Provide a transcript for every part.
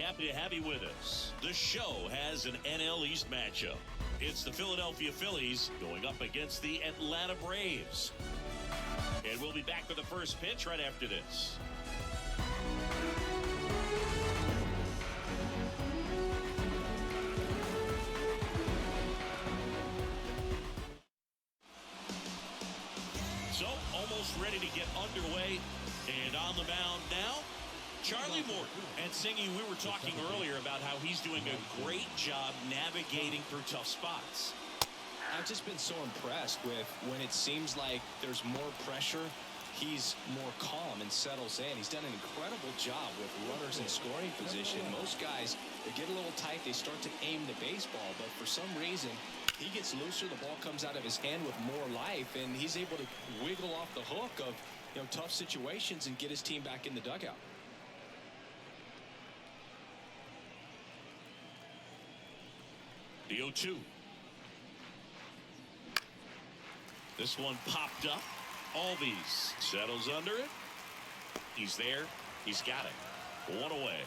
happy to have you with us. The show has an NL East matchup. It's the Philadelphia Phillies going up against the Atlanta Braves. And we'll be back with the first pitch right after this. So, almost ready to get underway. And on the mound now, Charlie Morton. And Singy, we were talking earlier about how he's doing a great job navigating through tough spots. I've just been so impressed with when it seems like there's more pressure, he's more calm and settles in. He's done an incredible job with runners in scoring position. Most guys, they get a little tight, they start to aim the baseball, but for some reason, he gets looser, the ball comes out of his hand with more life, and he's able to wiggle off the hook of tough situations and get his team back in the dugout. The 0-2. This one popped up. Albies settles under it. He's there. He's got it. One away.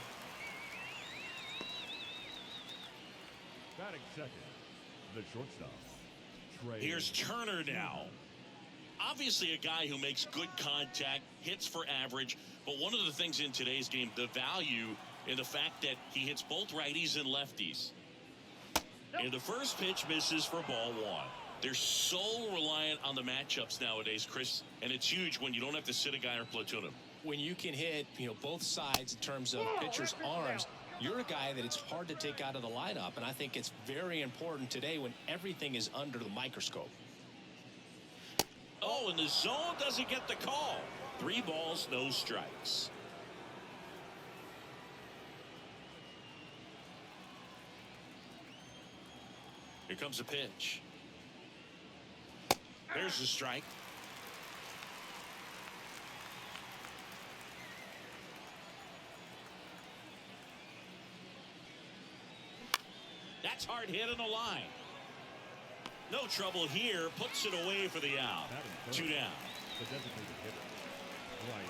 Batting second, the shortstop. Here's Turner now. Obviously a guy who makes good contact, hits for average, but one of the things in today's game, the value in the fact that he hits both righties and lefties. And the first pitch misses for ball one. They're so reliant on the matchups nowadays, Chris, and it's huge when you don't have to sit a guy or platoon him. When you can hit, both sides in terms of pitchers' arms, you're a guy that it's hard to take out of the lineup, and I think it's very important today when everything is under the microscope. Oh, and the zone doesn't get the call. 3 balls, no strikes. Here comes a pitch. There's the strike. That's hard hit on the line. No trouble here. Puts it away for the out. 2 down. The designated hitter, Bryce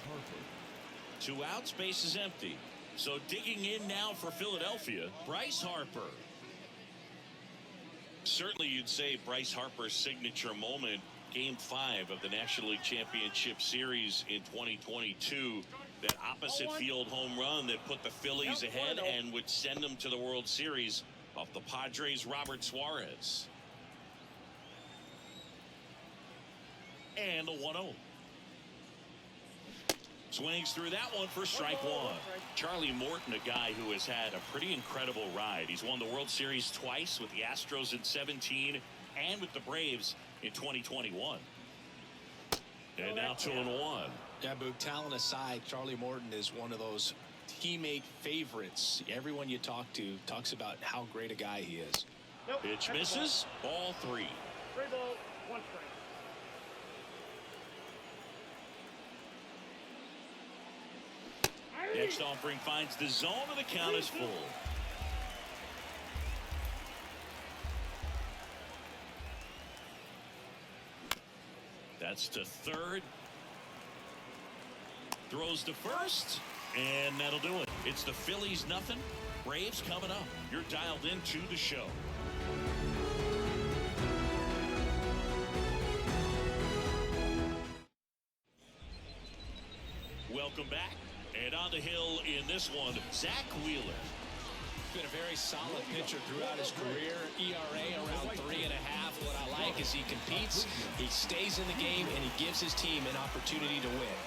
Harper. 2 outs. Base is empty. So digging in now for Philadelphia, Bryce Harper. Certainly you'd say Bryce Harper's signature moment, Game 5 of the National League Championship Series in 2022. That opposite field home run that put the Phillies ahead and would send them to the World Series off the Padres' Robert Suarez. And the 1-0. Swings through that one for strike one. Charlie Morton, a guy who has had a pretty incredible ride. He's won the World Series twice with the Astros in 17 and with the Braves in 2021. And now 2-1. Yeah, Boog, talent aside, Charlie Morton is one of those teammate favorites. Everyone you talk to talks about how great a guy he is. Pitch misses. Ball 3. 3 balls, 1 strike. Next offering finds the zone, and the count is full. That's to third. Throws to first, and that'll do it. It's the Phillies nothing. Braves coming up. You're dialed into the show. Welcome back. And on the hill in this one, Zach Wheeler. Been a very solid pitcher throughout his career. ERA around 3.5. What I like is he competes, he stays in the game, and he gives his team an opportunity to win.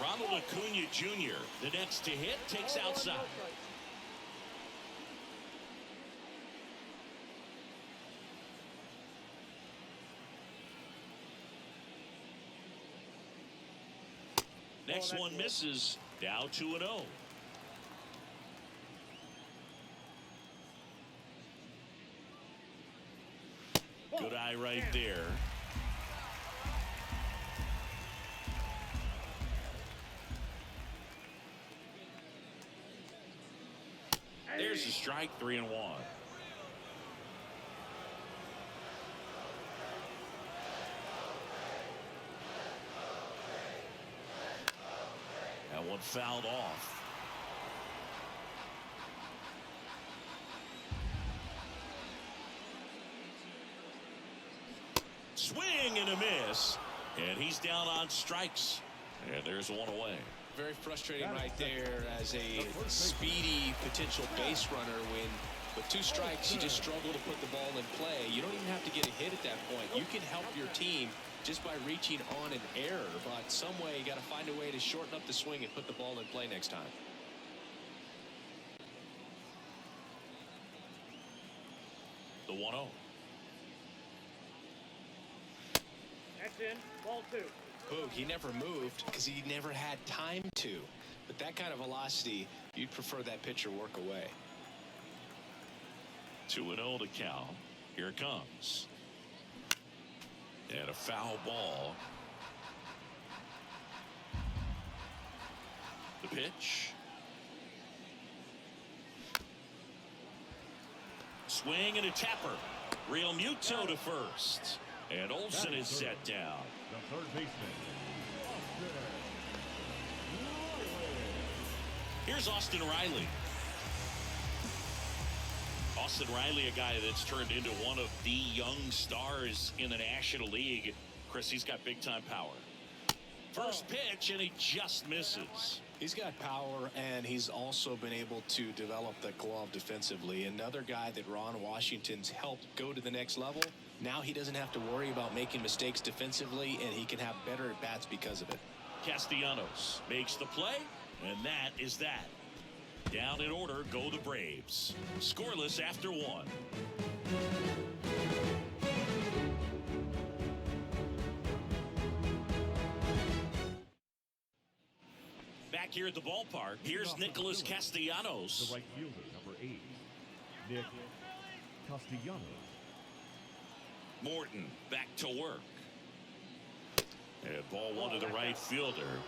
Ronald Acuna Jr., the next to hit, takes outside. Next one misses. Now 2-0. Good eye right there. There's a strike, 3-1. That one fouled off. Swing and a miss. And he's down on strikes. And there's one away. Very frustrating right there as a speedy potential base runner when with 2 strikes you just struggle to put the ball in play. You don't even have to get a hit at that point. You can help your team just by reaching on an error, but some way you got to find a way to shorten up the swing and put the ball in play next time. The 1-0. That's in. Ball 2. Boog, he never moved because he never had time to. But that kind of velocity, you'd prefer that pitcher work away. 2-0 to Cal. Here it comes. And a foul ball. The pitch. Swing and a tapper. Real Muto to first. And Olsen is set down. The third baseman. Here's Austin Riley. Austin Riley, a guy that's turned into one of the young stars in the National League. Chris, he's got big-time power. First pitch, and he just misses. He's got power, and he's also been able to develop the glove defensively. Another guy that Ron Washington's helped go to the next level. Now he doesn't have to worry about making mistakes defensively, and he can have better at-bats because of it. Castellanos makes the play, and that is that. Down in order go the Braves. Scoreless after 1. Back here at the ballpark, here's Nicholas Castellanos. The right fielder, number 8, Nick Castellanos. Morton back to work. And ball 1 to the right fielder.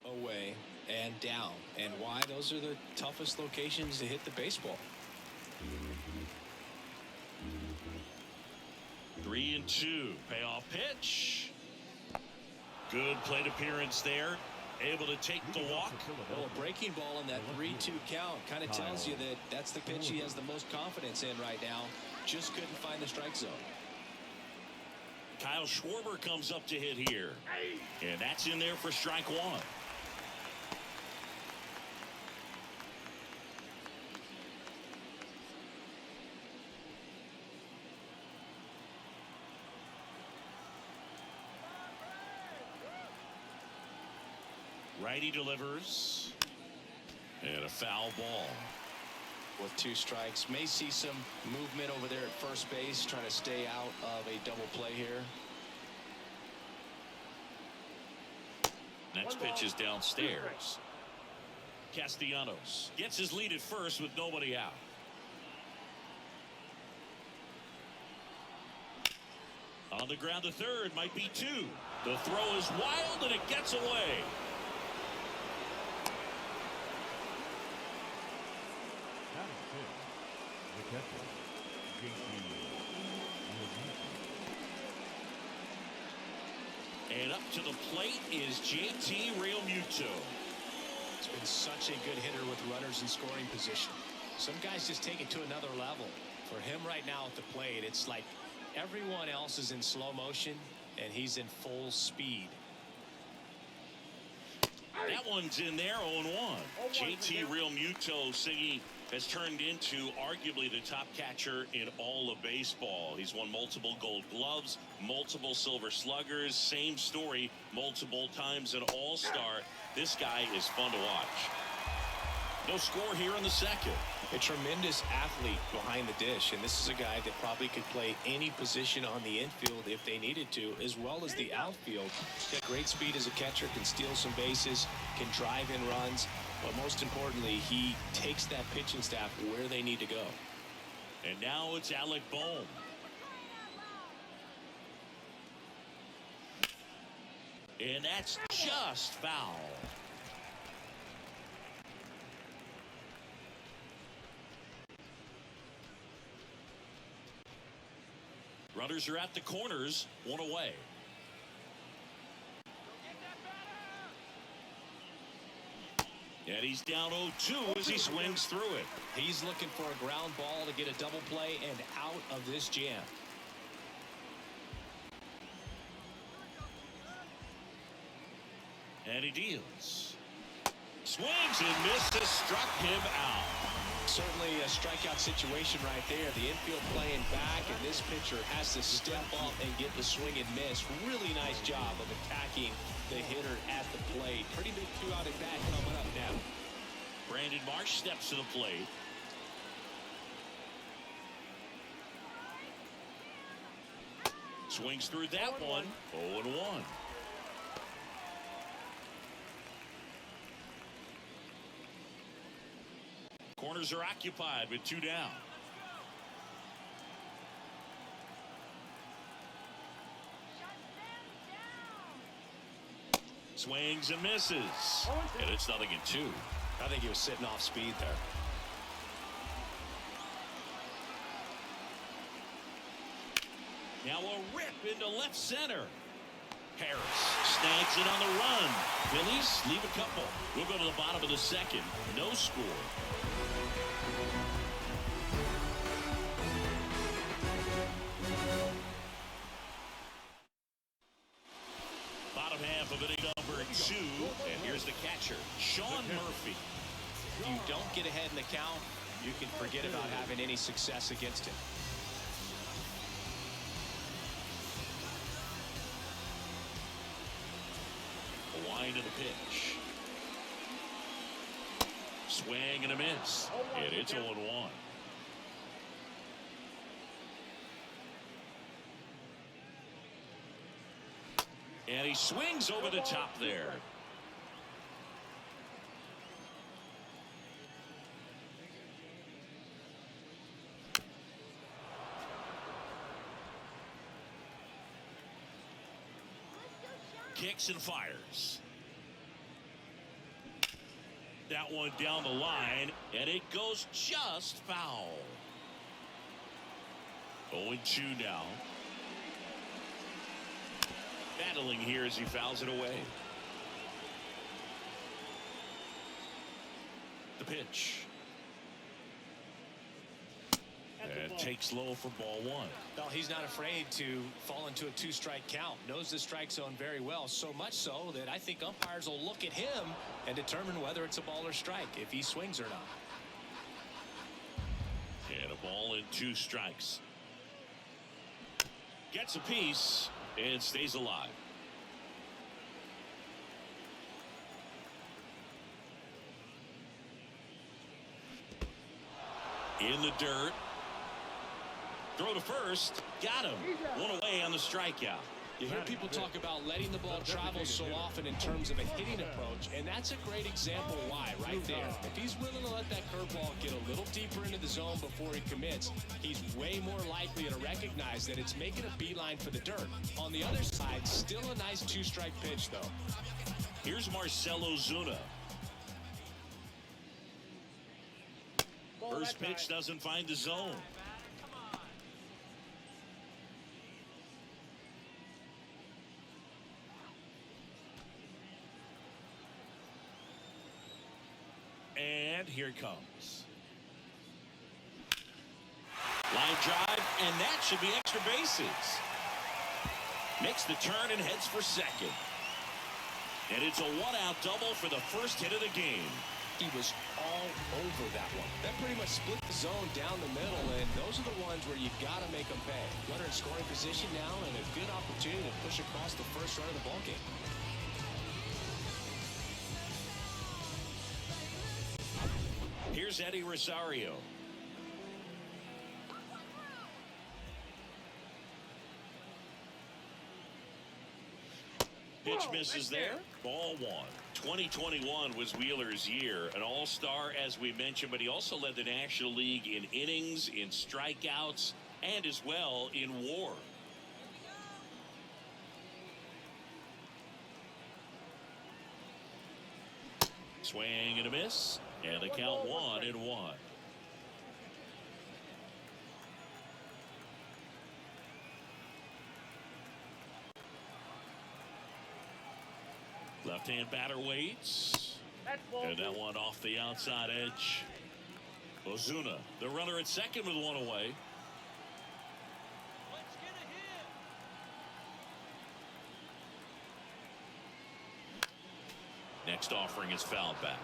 Away and down. And why? Those are the toughest locations to hit the baseball. 3-2. Payoff pitch. Good plate appearance there. Able to take the walk. Well, a breaking ball in that 3-2 count kind of tells you that that's the pitch he has the most confidence in right now. Just couldn't find the strike zone. Kyle Schwarber comes up to hit here. And that's in there for strike 1. Righty delivers. And a foul ball. With 2 strikes. May see some movement over there at first base, trying to stay out of a double play here. Next pitch is downstairs. Castellanos gets his lead at first with nobody out. On the ground to third, might be 2. The throw is wild and it gets away. The catcher, And up to the plate is JT Realmuto. It's been such a good hitter with runners in scoring position. Some guys just take it to another level. For him right now at the plate, it's like everyone else is in slow motion and he's in full speed. That one's in there, 0-1. JT Realmuto singing has turned into arguably the top catcher in all of baseball. He's won multiple Gold Gloves, multiple Silver Sluggers, same story, multiple times an All-Star. This guy is fun to watch. No score here in the second. A tremendous athlete behind the dish, and this is a guy that probably could play any position on the infield if they needed to, as well as the outfield. He's got great speed as a catcher, can steal some bases, can drive in runs, but most importantly, he takes that pitching staff where they need to go. And now it's Alec Bohm. And that's just foul. Runners are at the corners, one away. And he's down 0-2 as he swings through it. He's looking for a ground ball to get a double play and out of this jam. And he deals. Swings and misses, struck him out. Certainly a strikeout situation right there. The infield playing back, and this pitcher has to step up and get the swing and miss. Really nice job of attacking the hitter at the plate. Pretty big two-out at bat coming up now. Brandon Marsh steps to the plate. Swings through that one. 0-1. Corners are occupied with 2 down. Swings and misses. And it's 0-2. I think he was sitting off speed there. Now a rip into left center. Harris snags it on the run. Phillies leave a couple. We'll go to the bottom of the second. No score. Bottom half of inning number 2. And here's the catcher, Sean Murphy. If you don't get ahead in the count, you can forget about having any success against him. A wind of the pitch. Swing and a miss. And it's 0-1. And he swings over the top there. Kicks and fires. That one down the line, and it goes just foul. 0-2 now. Battling here as he fouls it away. The pitch. And takes low for ball 1. Well, he's not afraid to fall into a 2-strike count. Knows the strike zone very well, so much so that I think umpires will look at him and determine whether it's a ball or strike, if he swings or not. And a ball and 2 strikes. Gets a piece and stays alive. In the dirt. Throw to first. Got him. One away on the strikeout. You hear people talk about letting the ball travel so often in terms of a hitting approach, and that's a great example why right there. If he's willing to let that curveball get a little deeper into the zone before he commits, he's way more likely to recognize that it's making a beeline for the dirt. On the other side, still a nice 2-strike pitch, though. Here's Marcelo Zuna. First pitch doesn't find the zone. And here it comes. Line drive, and that should be extra bases. Makes the turn and heads for second. And it's a 1-out double for the first hit of the game. He was all over that one. That pretty much split the zone down the middle, and those are the ones where you got to make them pay. Runner in scoring position now, and a good opportunity to push across the first run of the ballgame. here's Eddie Rosario. Pitch misses there. Ball one. 2021 was Wheeler's year. An all-star, as we mentioned, but he also led the National League in innings, in strikeouts, and as well in WAR. Swing and a miss, and the count 1-1. Left-hand batter waits. And that one off the outside edge. Ozuna, the runner at second with one away. Next offering is fouled back.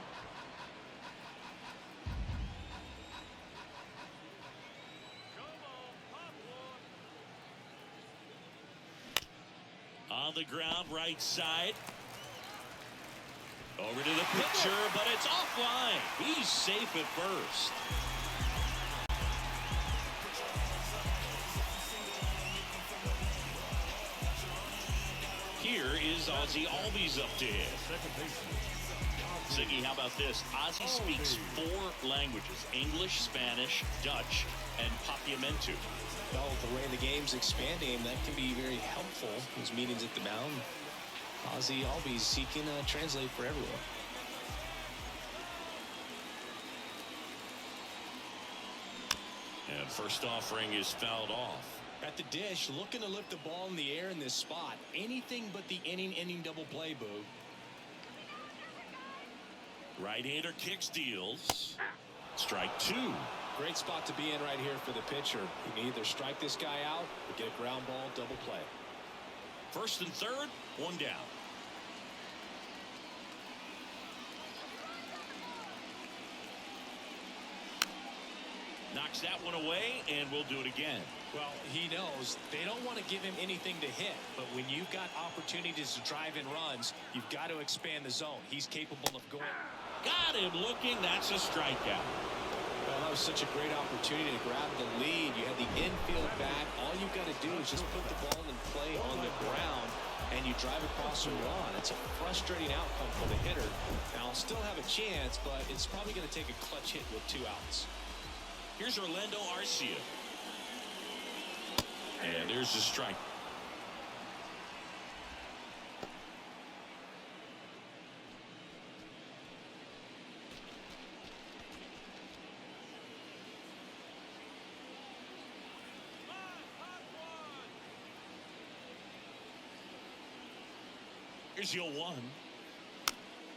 On the ground, right side. Over to the pitcher, but it's offline. He's safe at first. Here is Ozzy Albies up to hit. Ziggy, how about this? Ozzy speaks 4 languages: English, Spanish, Dutch, and Papiamentu. Well, the way the game's expanding, that can be very helpful. Those meetings at the mound. Ozzy Albies, he can translate for everyone. And first offering is fouled off. At the dish, looking to lift the ball in the air in this spot. Anything but the inning double play, Boo. Right-hander kicks, deals. Strike 2. Great spot to be in right here for the pitcher. You can either strike this guy out or get a ground ball double play. First and third, one down. Knocks that one away, and we'll do it again. Well, he knows they don't want to give him anything to hit, but when you've got opportunities to drive in runs, you've got to expand the zone. He's capable of going. Got him looking. That's a strikeout. Well, that was such a great opportunity to grab the lead. You had the infield back. All you've got to do is just put the ball in play on the ground, and you drive across the lawn. It's a frustrating outcome for the hitter. Now, I'll still have a chance, but it's probably going to take a clutch hit with 2 outs. Here's Orlando Arcia. And there's the strike. Here's your 1.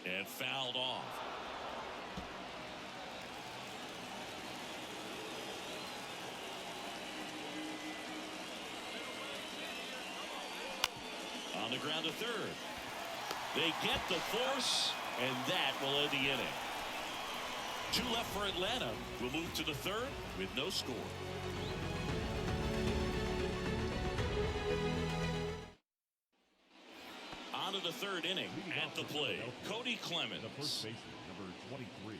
And fouled off. On the ground to third. They get the force, and that will end the inning. 2 left for Atlanta. We'll move to the third with no score. On to the third inning. At the plate, Cody Clemens. The first baseman, number 23,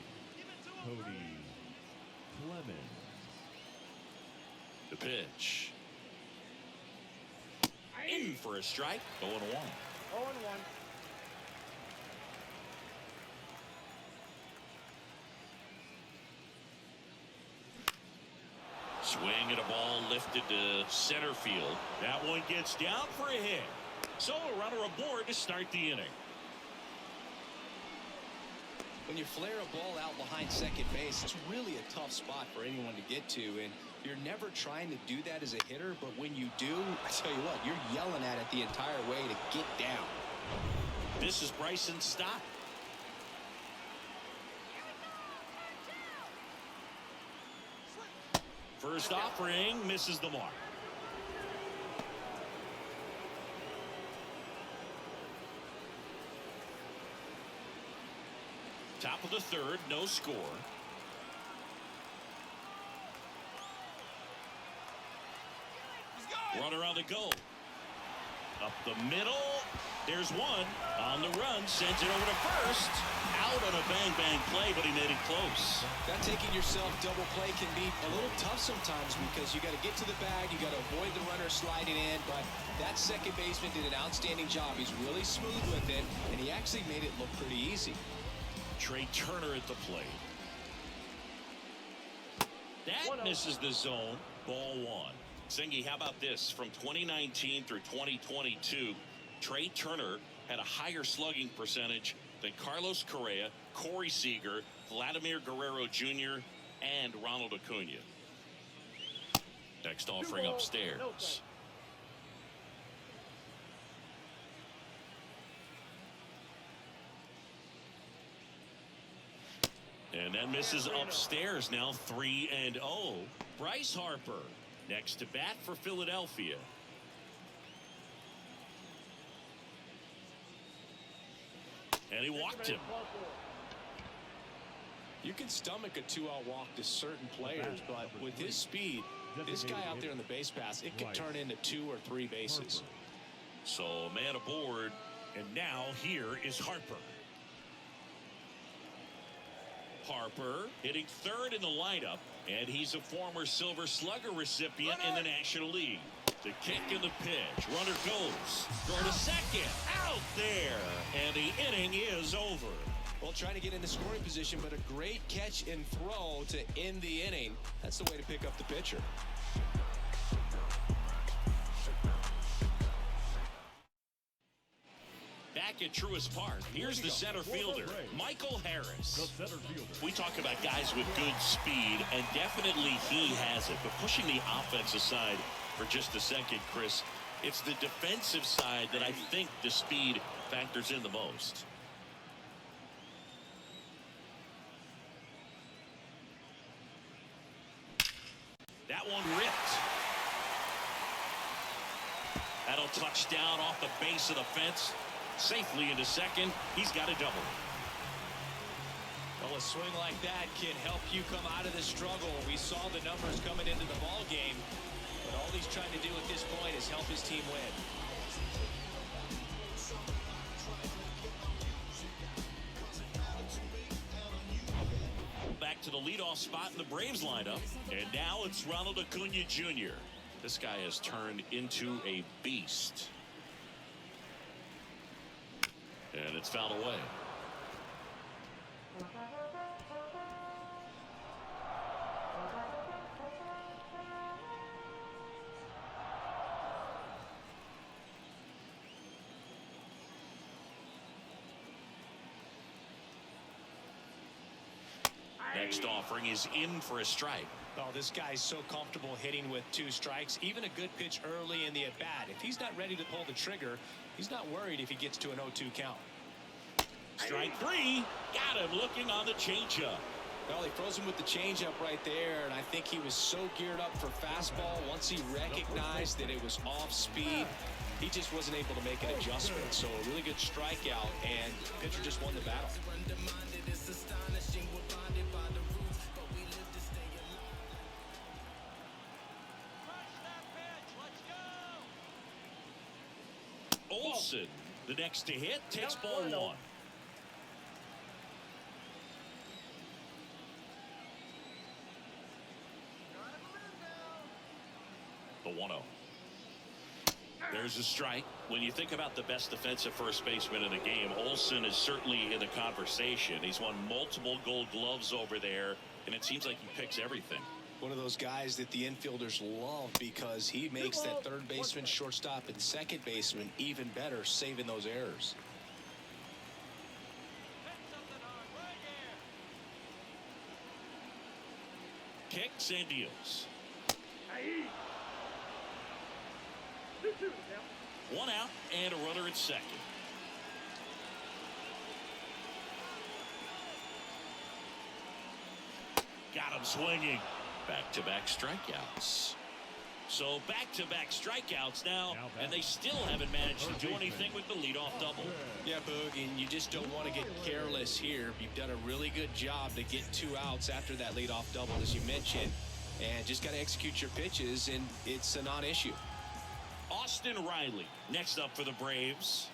Cody Clemens. The pitch. In for a strike. 0-1. 0-1. Swing and a ball lifted to center field. That one gets down for a hit. So a runner aboard to start the inning. When you flare a ball out behind second base, it's really a tough spot for anyone to get to, and you're never trying to do that as a hitter, but when you do, I tell you what, you're yelling at it the entire way to get down. This is Bryson Stott. First offering misses the mark. Top of the third, no score. Runner on the go. Up the middle. There's one. On the run. Sends it over to first. Out out on a bang-bang play, but he made it close. That taking yourself double play can be a little tough sometimes because you got to get to the bag, you got to avoid the runner sliding in, but that second baseman did an outstanding job. He's really smooth with it, and he actually made it look pretty easy. Trey Turner at the plate. That misses the zone. Ball one. Singy, how about this? From 2019 through 2022, Trey Turner had a higher slugging percentage than Carlos Correa, Corey Seager, Vladimir Guerrero Jr., and Ronald Acuna. Next offering upstairs. And that misses upstairs. Now 3-0. Bryce Harper next to bat for Philadelphia. And he walked him. You can stomach a 2-out walk to certain players, but with his speed, this guy out there in the base pass, it could turn into 2 or 3 bases. So a man aboard, and now here is Harper. Harper hitting third in the lineup, and he's a former Silver Slugger recipient in the National League. The kick and the pitch. Runner goes. Throw to second. Out there. And the inning is over. Well, trying to get into scoring position, but a great catch and throw to end the inning. That's the way to pick up the pitcher. Back at Truist Park, here's the center fielder, Michael Harris. We talk about guys with good speed, and definitely he has it. But pushing the offensive side for just a second, Chris, it's the defensive side that I think the speed factors in the most. That one ripped. That'll touch down off the base of the fence. Safely into second. He's got a double. Well, a swing like that can help you come out of the struggle. We saw the numbers coming into the ball game, but all he's trying to do at this point is help his team win. Back to the leadoff spot in the Braves lineup, and now it's Ronald Acuna Jr. This guy has turned into a beast. And it's fouled away. Next offering is in for a strike. Oh, this guy's so comfortable hitting with 2 strikes. Even a good pitch early in the at-bat. If he's not ready to pull the trigger, he's not worried if he gets to an 0-2 count. Strike 3. Got him looking on the changeup. Well, he froze him with the changeup right there, and I think he was so geared up for fastball. Once he recognized that it was off speed, he just wasn't able to make an adjustment. So a really good strikeout, and the pitcher just won the battle. Olsen, the next to hit, takes ball 1. The 1-0. There's a strike. When you think about the best defensive first baseman in the game, Olsen is certainly in the conversation. He's won multiple Gold Gloves over there, and it seems like he picks everything. One of those guys that the infielders love because he makes that third baseman, shortstop, and second baseman even better, saving those errors. Kicks and deals. 1 out and a runner at second. Got him swinging. Back-to-back strikeouts. So back-to-back strikeouts now, and they still haven't managed to do anything with the leadoff double. Yeah, Boog, and you just don't want to get careless here. You've done a really good job to get 2 outs after that leadoff double, as you mentioned, and just got to execute your pitches, and it's a non-issue. Austin Riley next up for the Braves.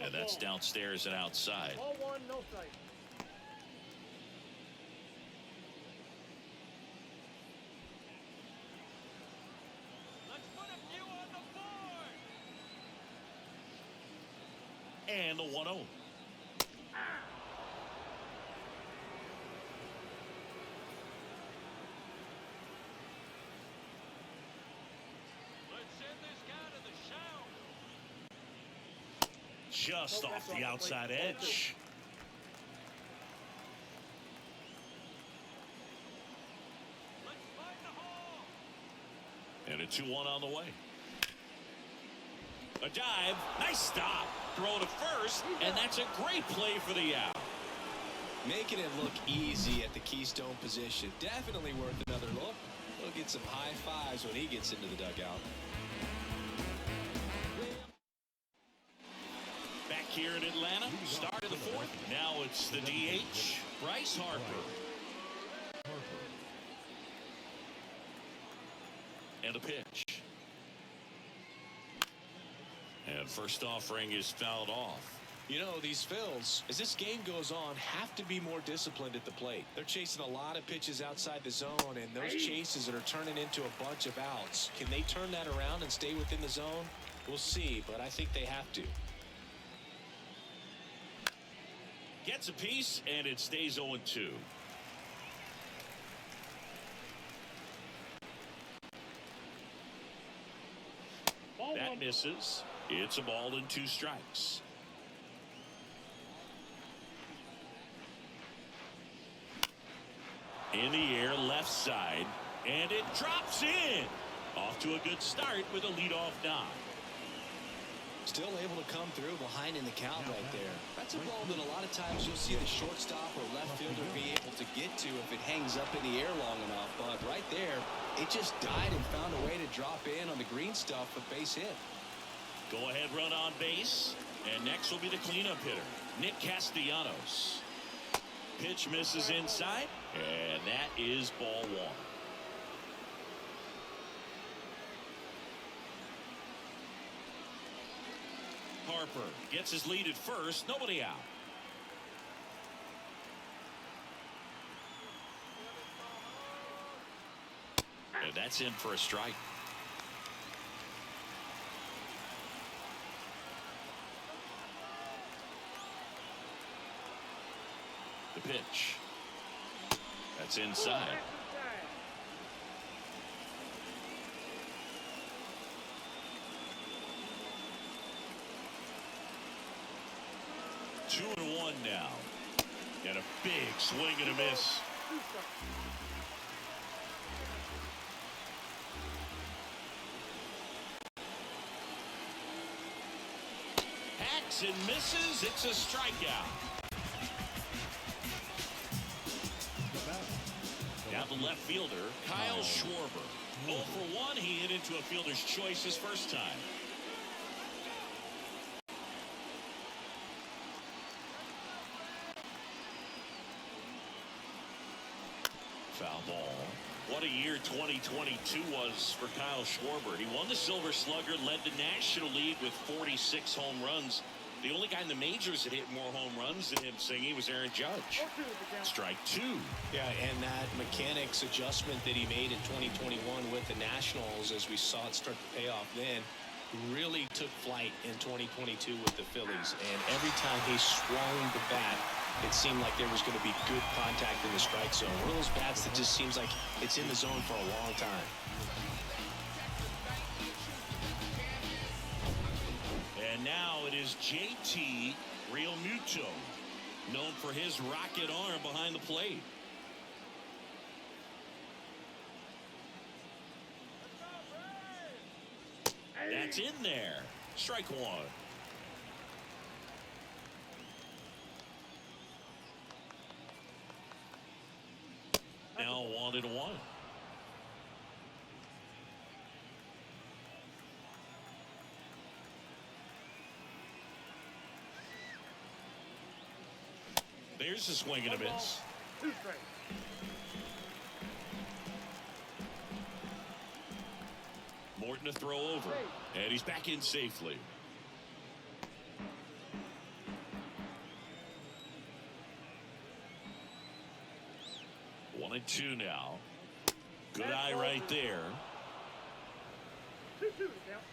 And that's downstairs and outside. Ball one, no strike. Let's put a few on the board. And the 1-0. Let's send this guy to the shower. Just off the outside edge. Let's find the hole. And a 2-1 on the way. A dive. Nice stop. Throw to first. And that's a great play for the out. Making it look easy at the Keystone position. Definitely worth another look. We'll get some high fives when he gets into the dugout. Back here in Atlanta, start of the fourth. Now it's the DH, Bryce Harper. And a pitch. And first offering is fouled off. You know, these Phils, as this game goes on, have to be more disciplined at the plate. They're chasing a lot of pitches outside the zone, and those chases that are turning into a bunch of outs. Can they turn that around and stay within the zone? We'll see, but I think they have to. Gets a piece, and it stays 0-2. That misses. It's a ball and 2 strikes. In the air, left side, and it drops in. Off to a good start with a leadoff knock. Still able to come through behind in the count right there. That's a ball that a lot of times you'll see the shortstop or left fielder be able to get to if it hangs up in the air long enough. But right there, it just died and found a way to drop in on the green stuff for base hit. Go ahead run on base. And next will be the cleanup hitter, Nick Castellanos. Pitch misses inside, and that is ball 1. Harper gets his lead at first, nobody out. And that's in for a strike. The pitch. That's inside. 2-1 now. And a big swing and a miss. Hacks and misses. It's a strikeout. Now the left fielder, Kyle Schwarber. 0 for 1. He hit into a fielder's choice his first time. Foul ball. What a year 2022 was for Kyle Schwarber. He won the Silver Slugger, led the National League with 46 home runs. The only guy in the majors that hit more home runs than him singing was Aaron Judge. Strike 2. Yeah, and that mechanics adjustment that he made in 2021 with the Nationals, as we saw it start to pay off then, really took flight in 2022 with the Phillies. And every time he swung the bat, it seemed like there was going to be good contact in the strike zone. One of those bats that just seems like it's in the zone for a long time. And now it is JT Realmuto, known for his rocket arm behind the plate. That's in there. Strike 1. Now 1-1. There's a swing and a miss. 2 strikes. Morton to throw over, and he's back in safely. 2 now. Good eye right there. 2-2 to count.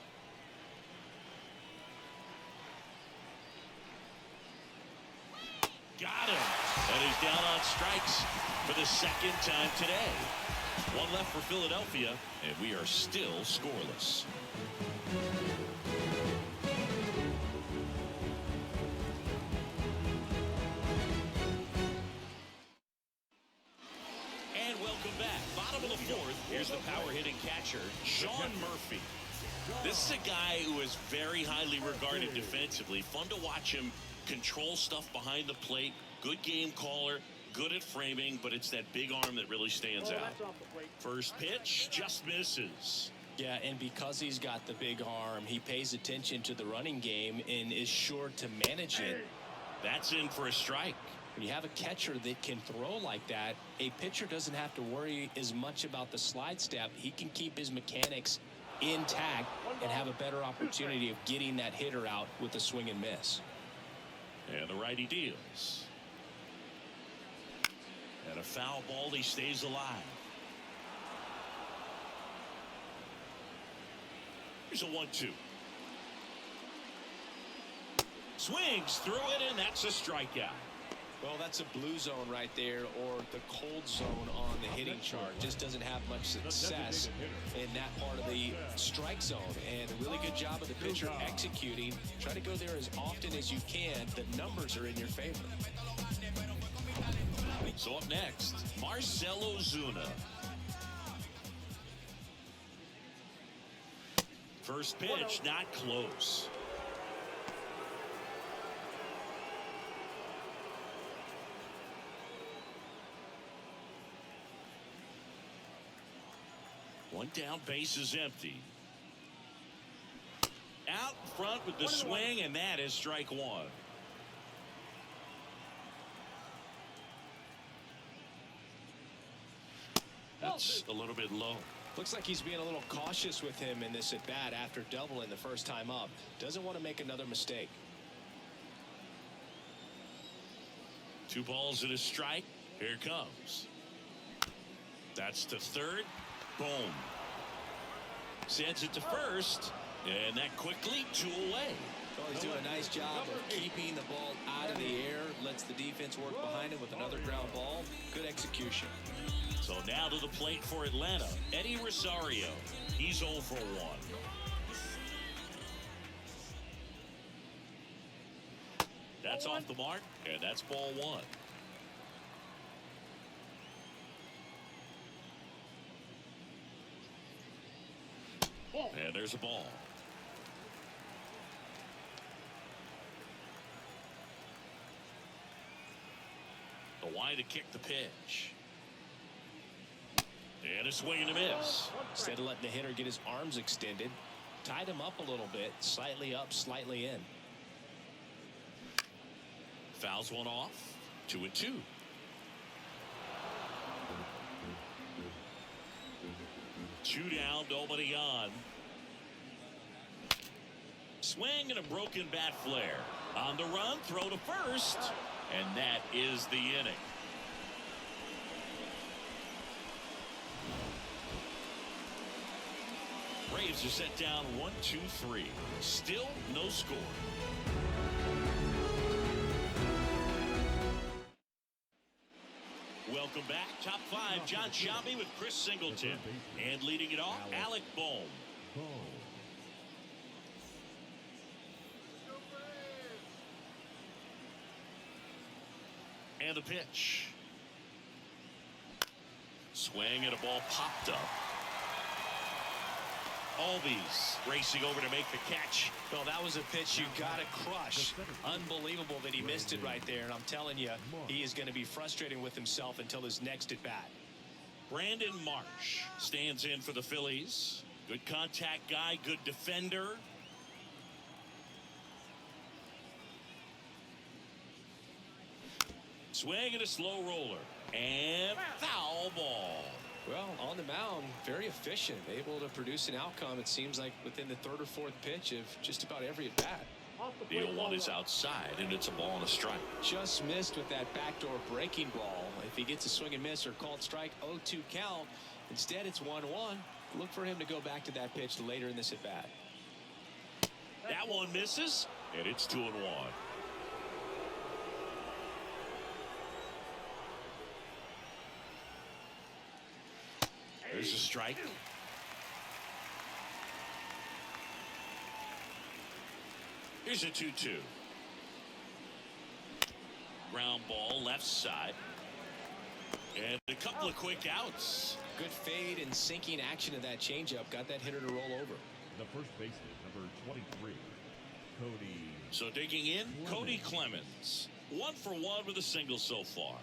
Got him. And he's down on strikes for the second time today. 1 left for Philadelphia, and we are still scoreless. And welcome back. Bottom of the 4th. Here's the power hitting catcher, Sean Murphy. This is a guy who is very highly regarded defensively. Fun to watch him control stuff behind the plate. Good game caller, good at framing, but it's that big arm that really stands out. That's off the plate. First pitch just misses. Yeah, and because he's got the big arm, he pays attention to the running game and is sure to manage it. That's in for a strike. When you have a catcher that can throw like that, a pitcher doesn't have to worry as much about the slide step. He can keep his mechanics intact and have a better opportunity of getting that hitter out with a swing and miss. And the righty deals. And a foul ball, he stays alive. Here's a 1-2. Swings through it, and that's a strikeout. Well, that's a blue zone right there, or the cold zone on the hitting chart. Just doesn't have much success in that part of the strike zone. And a really good job of the pitcher executing. Try to go there as often as you can. The numbers are in your favor. So up next, Marcell Ozuna. First pitch, not close. One down, base is empty. Out front with the swing, and that is strike 1. That's a little bit low. Looks like he's being a little cautious with him in this at bat after doubling the first time up. Doesn't want to make another mistake. 2 balls and a strike. Here it comes. That's to third. Boom. Sends it to first. And that quickly 2 away. Well, he's doing a nice job of keeping the ball out of the air. Lets the defense work behind him with another ground ball. Good execution. So now to the plate for Atlanta, Eddie Rosario. He's 0 for 1. That's off the mark, and that's ball 1. And there's a ball. The wide to kick the pitch. And a swing and a miss. Instead of letting the hitter get his arms extended, tied him up a little bit, slightly up, slightly in. Fouls one off. 2-2. Two down, nobody on. Swing and a broken bat flare. On the run, throw to first. And that is the inning. Braves are set down 1-2-3. Still no score. Welcome back. Top 5, John Shelby with Chris Singleton. And leading it off, Alec Bohm. And the pitch. Swing and a ball popped up. Albies racing over to make the catch. Well, that was a pitch you got to crush. Unbelievable that he missed it right there. And I'm telling you, he is going to be frustrating with himself until his next at bat. Brandon Marsh stands in for the Phillies. Good contact guy, good defender. Swing and a slow roller. And foul ball. Well, on the mound, very efficient, able to produce an outcome, it seems like, within the 3rd or 4th pitch of just about every at bat. The 0-1 is outside, and it's a ball and a strike. Just missed with that backdoor breaking ball. If If he gets a swing and miss or called strike, 0-2 count. Instead, it's 1-1. Look for him to go back to that pitch later in this at bat. That one misses, and it's 2-1. There's a strike. Here's a 2-2. Ground ball left side. And a couple of quick outs. Good fade and sinking action of that changeup got that hitter to roll over. The first baseman, number 23, Cody. So digging in, Cody Clemens. 1 for 1 with a single so far.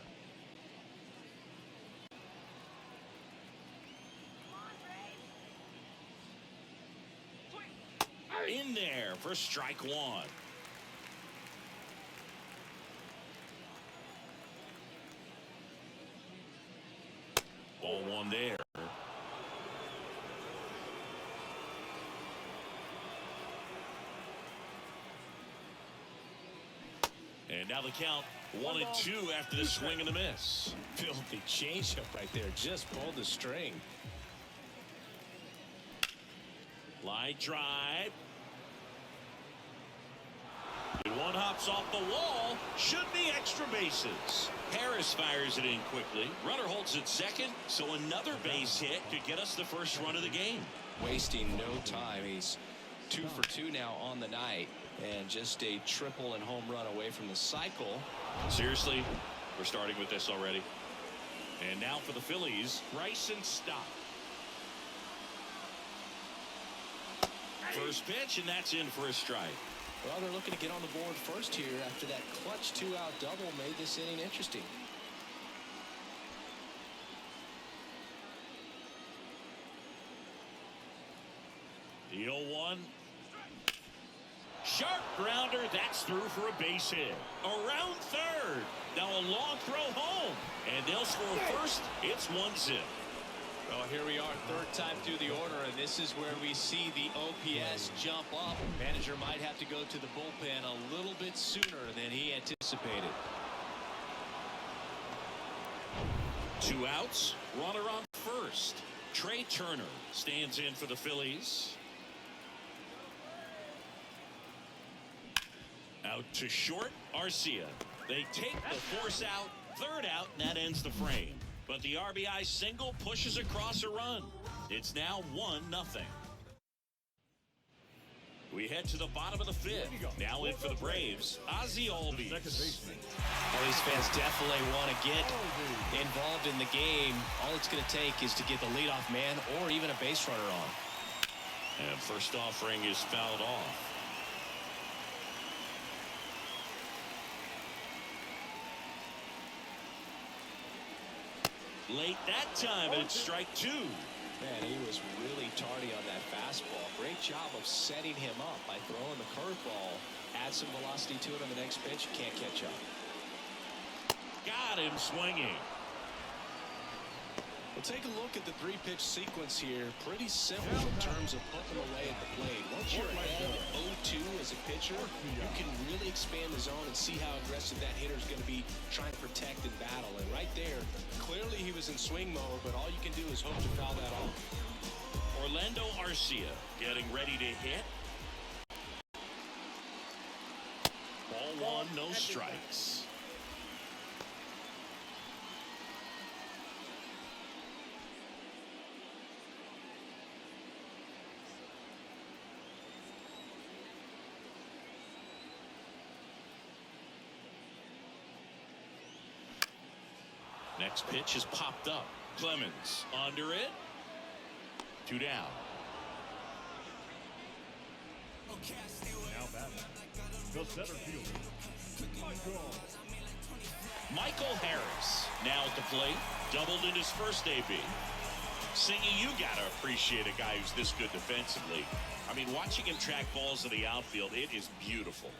In there for strike 1. Ball 1 there. And now the count 1-2 after the swing and the miss. Filthy changeup right there. Just pulled the string. Line drive. And one hops off the wall. Should be extra bases. Harris fires it in quickly. Runner holds at second. So another base hit to get us the first run of the game. Wasting no time. He's 2 for 2 now on the night. And just a triple and home run away from the cycle. Seriously, we're starting with this already. And now for the Phillies, Bryson Stott. First pitch, and that's in for a strike. Well, they're looking to get on the board first here after that clutch 2-out double made this inning interesting. The 0-1. Sharp grounder. That's through for a base hit. Around third. Now a long throw home. And they'll score first. It's 1-0. Well, here we are, third time through the order, and this is where we see the OPS jump up. Manager might have to go to the bullpen a little bit sooner than he anticipated. 2 outs. Runner on first. Trey Turner stands in for the Phillies. Out to short, Arcia. They take the force out, third out, and that ends the frame. But the RBI single pushes across a run. It's now 1-0. We head to the bottom of the 5th. Now in for the Braves, Ozzie Albies. Phillies fans definitely want to get involved in the game. All it's going to take is to get the leadoff man or even a base runner on. And first offering is fouled off. Late that time, and it's strike 2. Man, he was really tardy on that fastball. Great job of setting him up by throwing the curveball. Add some velocity to it on the next pitch. Can't catch up. Got him swinging. We'll take a look at the 3-pitch sequence here. Pretty simple in terms of putting them away at the plate. Once you're ahead 0-2 as a pitcher, you can really expand the zone and see how aggressive that hitter is going to be trying to protect and battle. And right there, clearly he was in swing mode, but all you can do is hope to foul that off. Orlando Arcia getting ready to hit. Ball 1, no strikes. Next pitch is popped up. Clemens under it. 2 down. Now batting, the center fielder, Michael Harris now at the plate. Doubled in his first AB. Singy, you gotta appreciate a guy who's this good defensively. I mean, watching him track balls in the outfield, it is beautiful.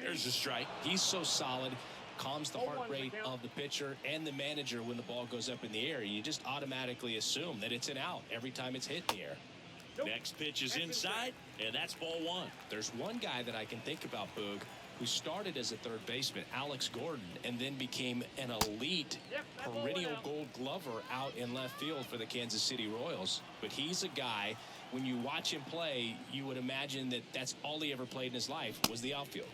There's a strike. He's so solid. Calms the heart rate of the pitcher and the manager when the ball goes up in the air. You just automatically assume that it's an out every time it's hit in the air. Next pitch is inside, and that's ball 1. There's one guy that I can think about, Boog, who started as a third baseman, Alex Gordon, and then became an elite perennial Gold Glover out in left field for the Kansas City Royals. But he's a guy, when you watch him play, you would imagine that that's all he ever played in his life was the outfield.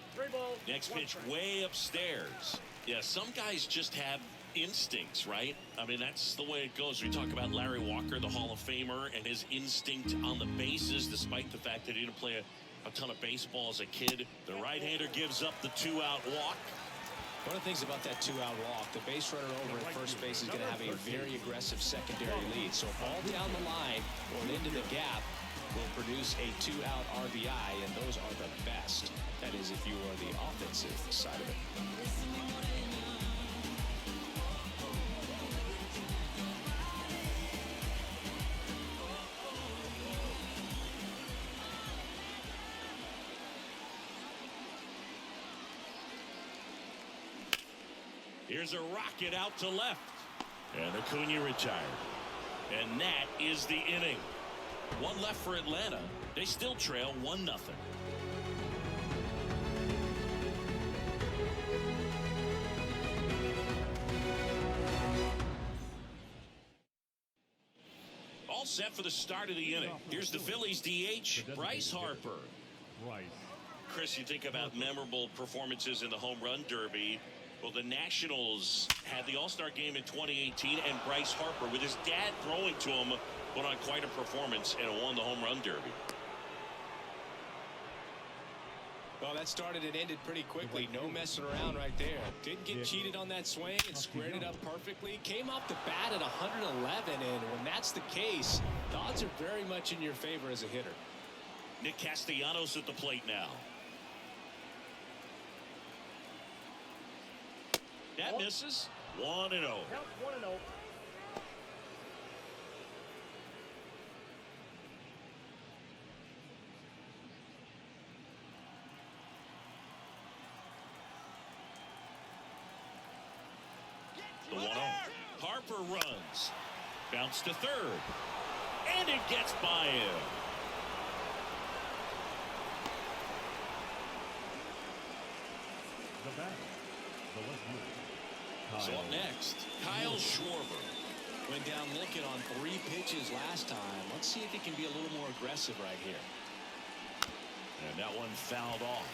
Next pitch way upstairs. Yeah, some guys just have instincts, right? I mean, that's the way it goes. We talk about Larry Walker, the Hall of Famer, and his instinct on the bases, despite the fact that he didn't play a ton of baseball as a kid. The right-hander gives up the 2-out walk. One of the things about that 2-out walk, the base runner over at first base is going to have a very aggressive secondary lead. So a ball down the line or into the gap will produce a 2-out RBI, and those are the best. That is, if you are the offensive side of it. Here's a rocket out to left. And Acuna retired. And that is the inning. One left for Atlanta. They still trail 1-0. All set for the start of the inning. Here's the Phillies DH, Bryce Harper. Chris, you think about memorable performances in the home run derby. Well, the Nationals had the All-Star game in 2018, and Bryce Harper, with his dad throwing to him, put on quite a performance and won the home run derby. Well, that started and ended pretty quickly. No messing around right there. Didn't get cheated on that swing and squared it up perfectly. Came off the bat at 111, and when that's the case, the odds are very much in your favor as a hitter. Nick Castellanos at the plate now. That misses. 1-0. Count 1-0. The 1-0. Harper runs. Bounce to third. And it gets by him. The batter, the left fielder, So up next, Kyle Schwarber. Went down looking on 3 pitches last time. Let's see if he can be a little more aggressive right here. And that one fouled off.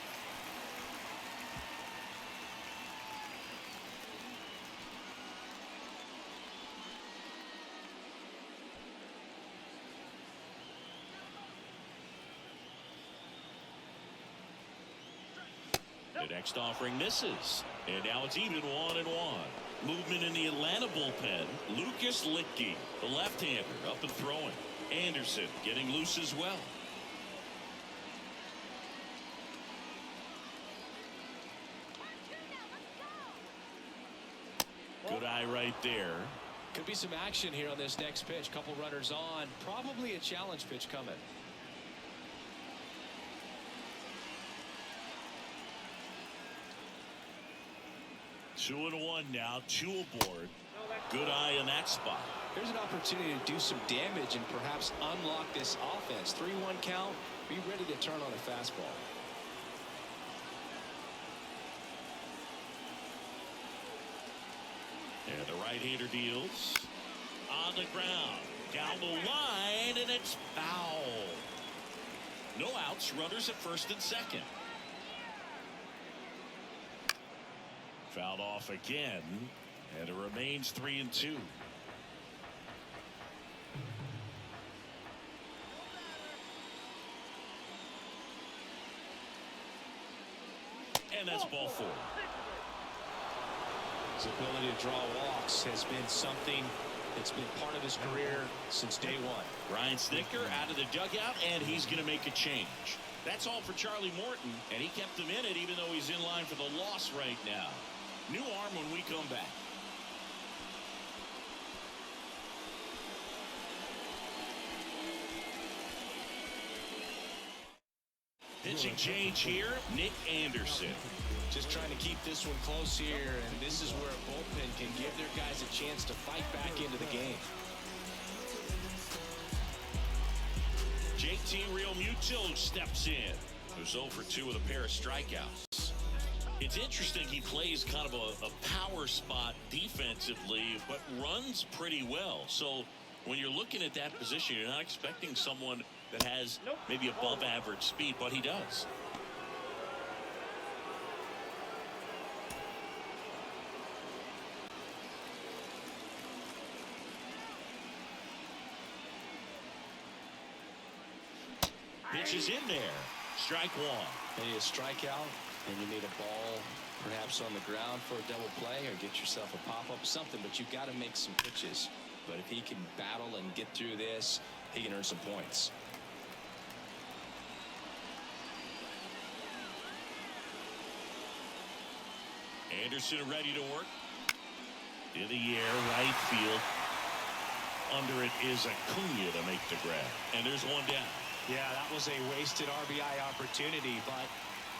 The next offering misses. And now it's even 1-1. Movement in the Atlanta bullpen. Lucas Litke, the left-hander, up and throwing. Anderson getting loose as well. Good eye right there. Could be some action here on this next pitch. Couple runners on. Probably a challenge pitch coming. 2-1 now, 2 aboard. Good eye in that spot. Here's an opportunity to do some damage and perhaps unlock this offense. 3-1 count. Be ready to turn on a fastball. And the right-hander deals. On the ground. Down the line, and it's foul. No outs, runners at first and second. Fouled off again, and it remains 3-2. And that's ball 4. His ability to draw walks has been something that's been part of his career since day one. Ryan Snitker out of the dugout, and he's going to make a change. That's all for Charlie Morton, and he kept him in it even though he's in line for the loss right now. New arm when we come back. Pitching change here, Nick Anderson. Just trying to keep this one close here, and this is where a bullpen can give their guys a chance to fight back into the game. JT Realmuto steps in. Who's 0 for 2 with a pair of strikeouts. It's interesting. He plays kind of a power spot defensively, but runs pretty well. So when you're looking at that position, you're not expecting someone that has maybe above average speed, but he does. Pitch is in there. Strike one. You need a strikeout, and you need a ball perhaps on the ground for a double play, or get yourself a pop-up, something, but you've got to make some pitches. But if he can battle and get through this, he can earn some points. Anderson ready to work. In the air, right field. Under it is Acuna to make the grab. And there's one down. Yeah, that was a wasted RBI opportunity, but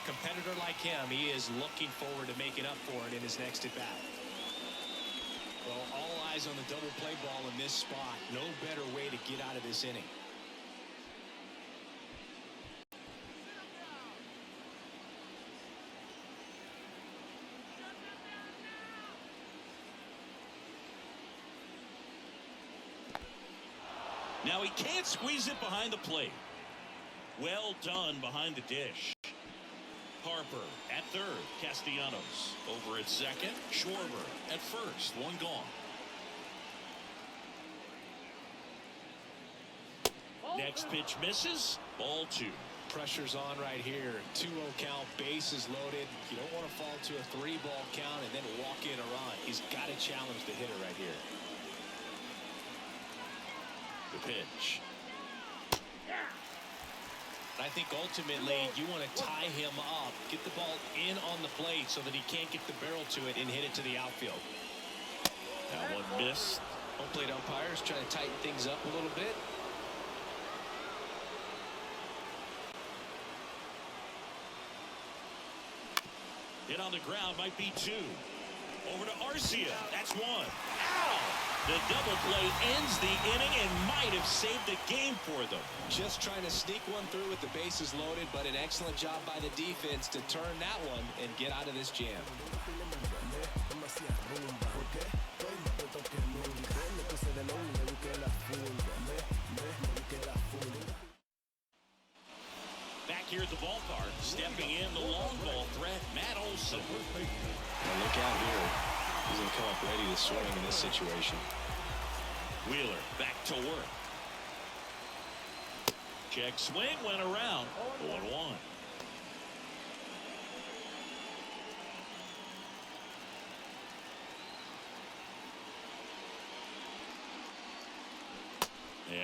competitor like him, he is looking forward to making up for it in his next at bat. Well, all eyes on the double play ball in this spot. No better way to get out of this inning. Now he can't squeeze it behind the plate. Well done behind the dish. Harper at third. Castellanos over at second. Schwarber at first. One gone. Next pitch misses. Ball two. Pressure's on right here. 2-0 count, bases loaded. You don't want to fall to a 3-ball count and then walk in a run. He's got to challenge the hitter right here. The pitch. I think ultimately you want to tie him up, get the ball in on the plate so that he can't get the barrel to it and hit it to the outfield. That one missed. Home plate umpires trying to tighten things up a little bit. Hit on the ground, might be two. Over to Arcia. That's one. Ow! The double play ends the inning and might have saved the game for them. Just trying to sneak one through with the bases loaded, but an excellent job by the defense to turn that one and get out of this jam. Back here at the ballpark, stepping in the long ball threat, Matt Olson. Now look out here. He's going to come up ready to swing in this situation. Wheeler back to work. Check swing, went around. 1-1.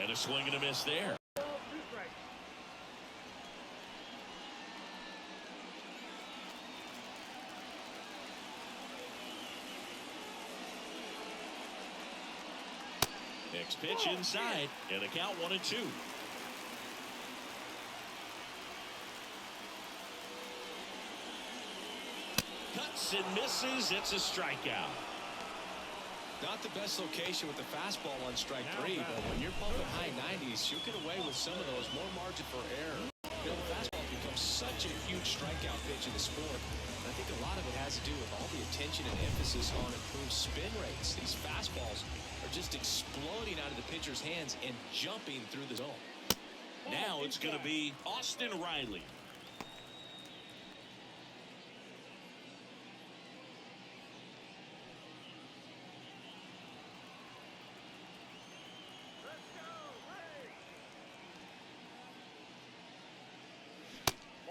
And a swing and a miss there. Next pitch inside, and the count 1-2. Cuts and misses. It's a strikeout. Not the best location with the fastball on strike three, but when you're pumping high 90s, you'll get away with some of those, more margin for error. You know, the fastball becomes such a huge strikeout pitch in the sport. And I think a lot of it has to do with all the attention and emphasis on improved spin rates. These fastballs are just exploding out of the pitcher's hands and jumping through the zone. Now it's going to be Austin Riley.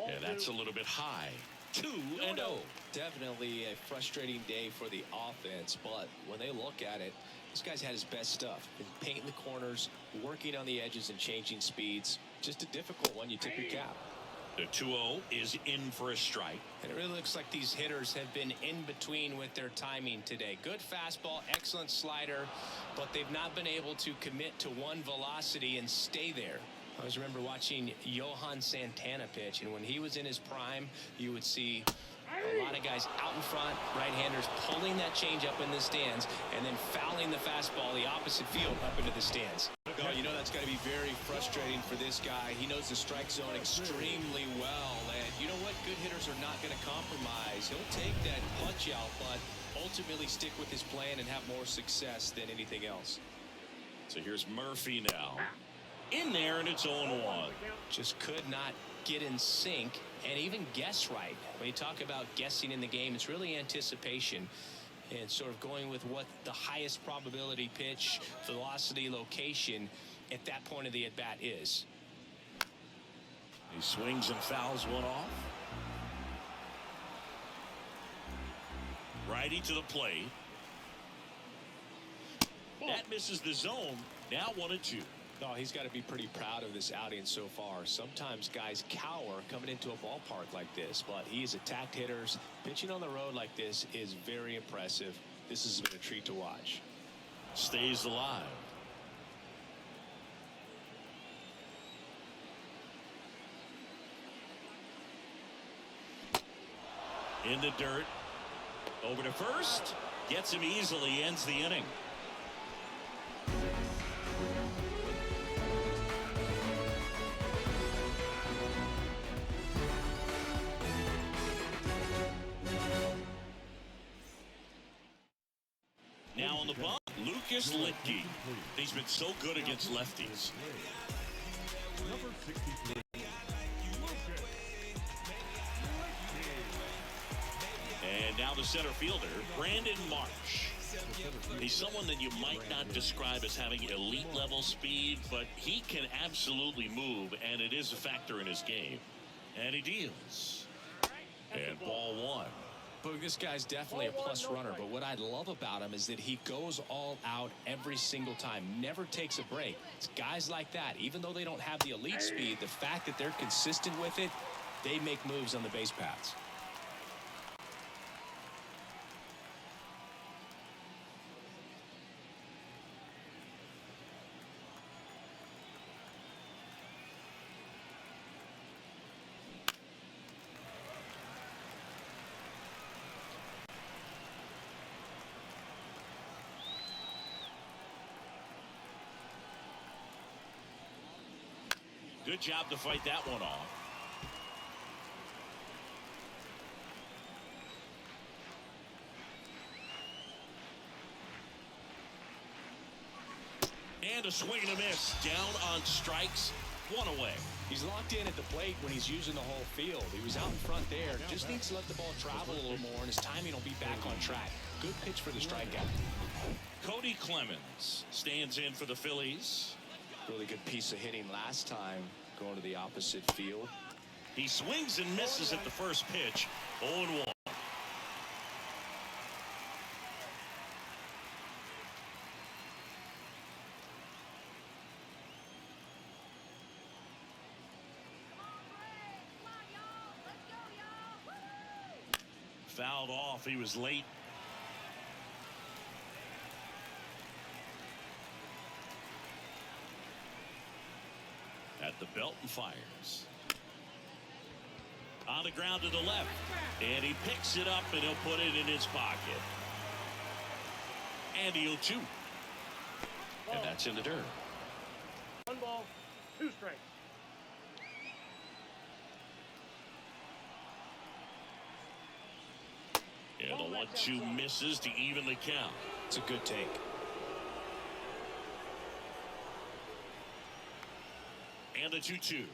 Yeah, that's a little bit high. 2-0. Definitely a frustrating day for the offense, but when they look at it, this guy's had his best stuff. Been painting the corners, working on the edges and changing speeds. Just a difficult one. You tip your cap. The 2-0 is in for a strike. And it really looks like these hitters have been in between with their timing today. Good fastball, excellent slider, but they've not been able to commit to one velocity and stay there. I always remember watching Johan Santana pitch, and when he was in his prime, you would see a lot of guys out in front, right-handers pulling that change up in the stands, and then fouling the fastball the opposite field up into the stands. Oh, you know that's got to be very frustrating for this guy. He knows the strike zone extremely well. And you know what? Good hitters are not going to compromise. He'll take that punch out, but ultimately stick with his plan and have more success than anything else. So here's Murphy now. In there, and it's 0-1. Just could not get in sync and even guess right. When you talk about guessing in the game, it's really anticipation and sort of going with what the highest probability pitch, velocity, location at that point of the at-bat is. He swings and fouls one off. Righty to the plate. That misses the zone. Now 1-2. Oh, he's got to be pretty proud of this outing so far. Sometimes guys cower coming into a ballpark like this, but he's attacked hitters. Pitching on the road like this is very impressive. This has been a treat to watch. Stays alive. In the dirt. Over to first. Gets him easily. Ends the inning. Now on the bump, Lucas Litke. He's been so good against lefties. Number 63. And now the center fielder, Brandon Marsh. He's someone that you might not describe as having elite level speed, but he can absolutely move, and it is a factor in his game. And he deals. And ball one. But this guy's definitely a plus runner, but what I love about him is that he goes all out every single time, never takes a break. It's guys like that, even though they don't have the elite speed, the fact that they're consistent with it, they make moves on the base paths. Good job to fight that one off. And a swing and a miss. Down on strikes. One away. He's locked in at the plate when he's using the whole field. He was out in front there. Just needs to let the ball travel a little more, and his timing will be back on track. Good pitch for the strikeout. Cody Clemens stands in for the Phillies. Really good piece of hitting last time, going to the opposite field. He swings and misses at the first pitch. 0-1. Fouled off. He was late. At the belt and fires. On the ground to the left. And he picks it up and he'll put it in his pocket. And he'll 2. And that's in the dirt. 1 ball, 2 strikes. And the 1-2 misses to even the count. It's a good take. And the 2-2.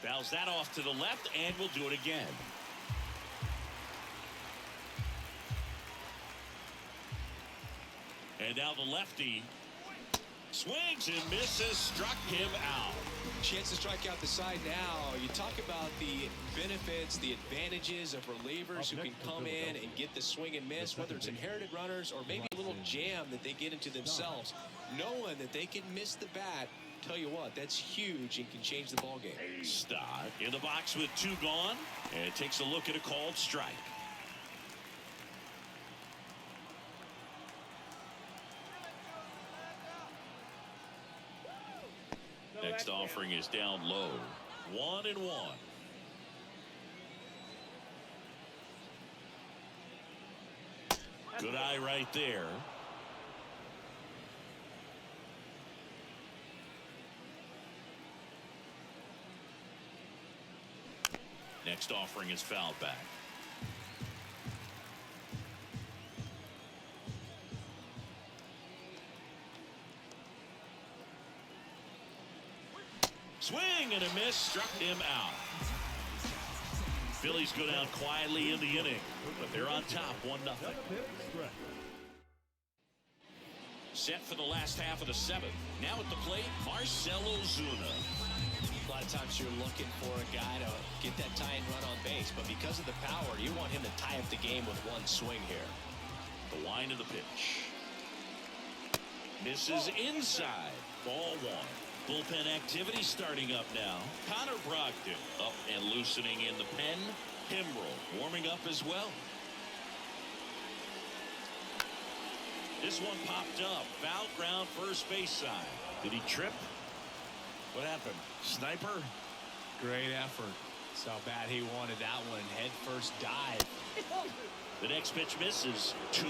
Fouls that off to the left, and we'll do it again. And now the lefty swings and misses, struck him out. Chance to strike out the side now. You talk about the benefits, the advantages of relievers who can come in and get the swing and miss, whether it's inherited runners or maybe a little jam that they get into themselves, knowing that they can miss the bat. Tell you what, that's huge and can change the ball game. Stott in the box with 2 gone, and takes a look at a called strike. Next offering is down low. 1-1. Good eye right there. Next offering is fouled back. Swing and a miss, struck him out. Phillies go down quietly in the inning, but they're on top 1-0. Set for the last half of the seventh. Now at the plate, Marcell Ozuna. A lot of times you're looking for a guy to get that tying run on base, but because of the power, you want him to tie up the game with one swing here. The wind of the pitch. Misses inside. Ball one. Bullpen activity starting up now. Connor Brogdon up and loosening in the pen. Kimbrel warming up as well. This one popped up. Foul ground first base side. Did he trip? What happened? Sniper? Great effort. Saw bad he wanted that one. Head first dive. The next pitch misses. 2-1.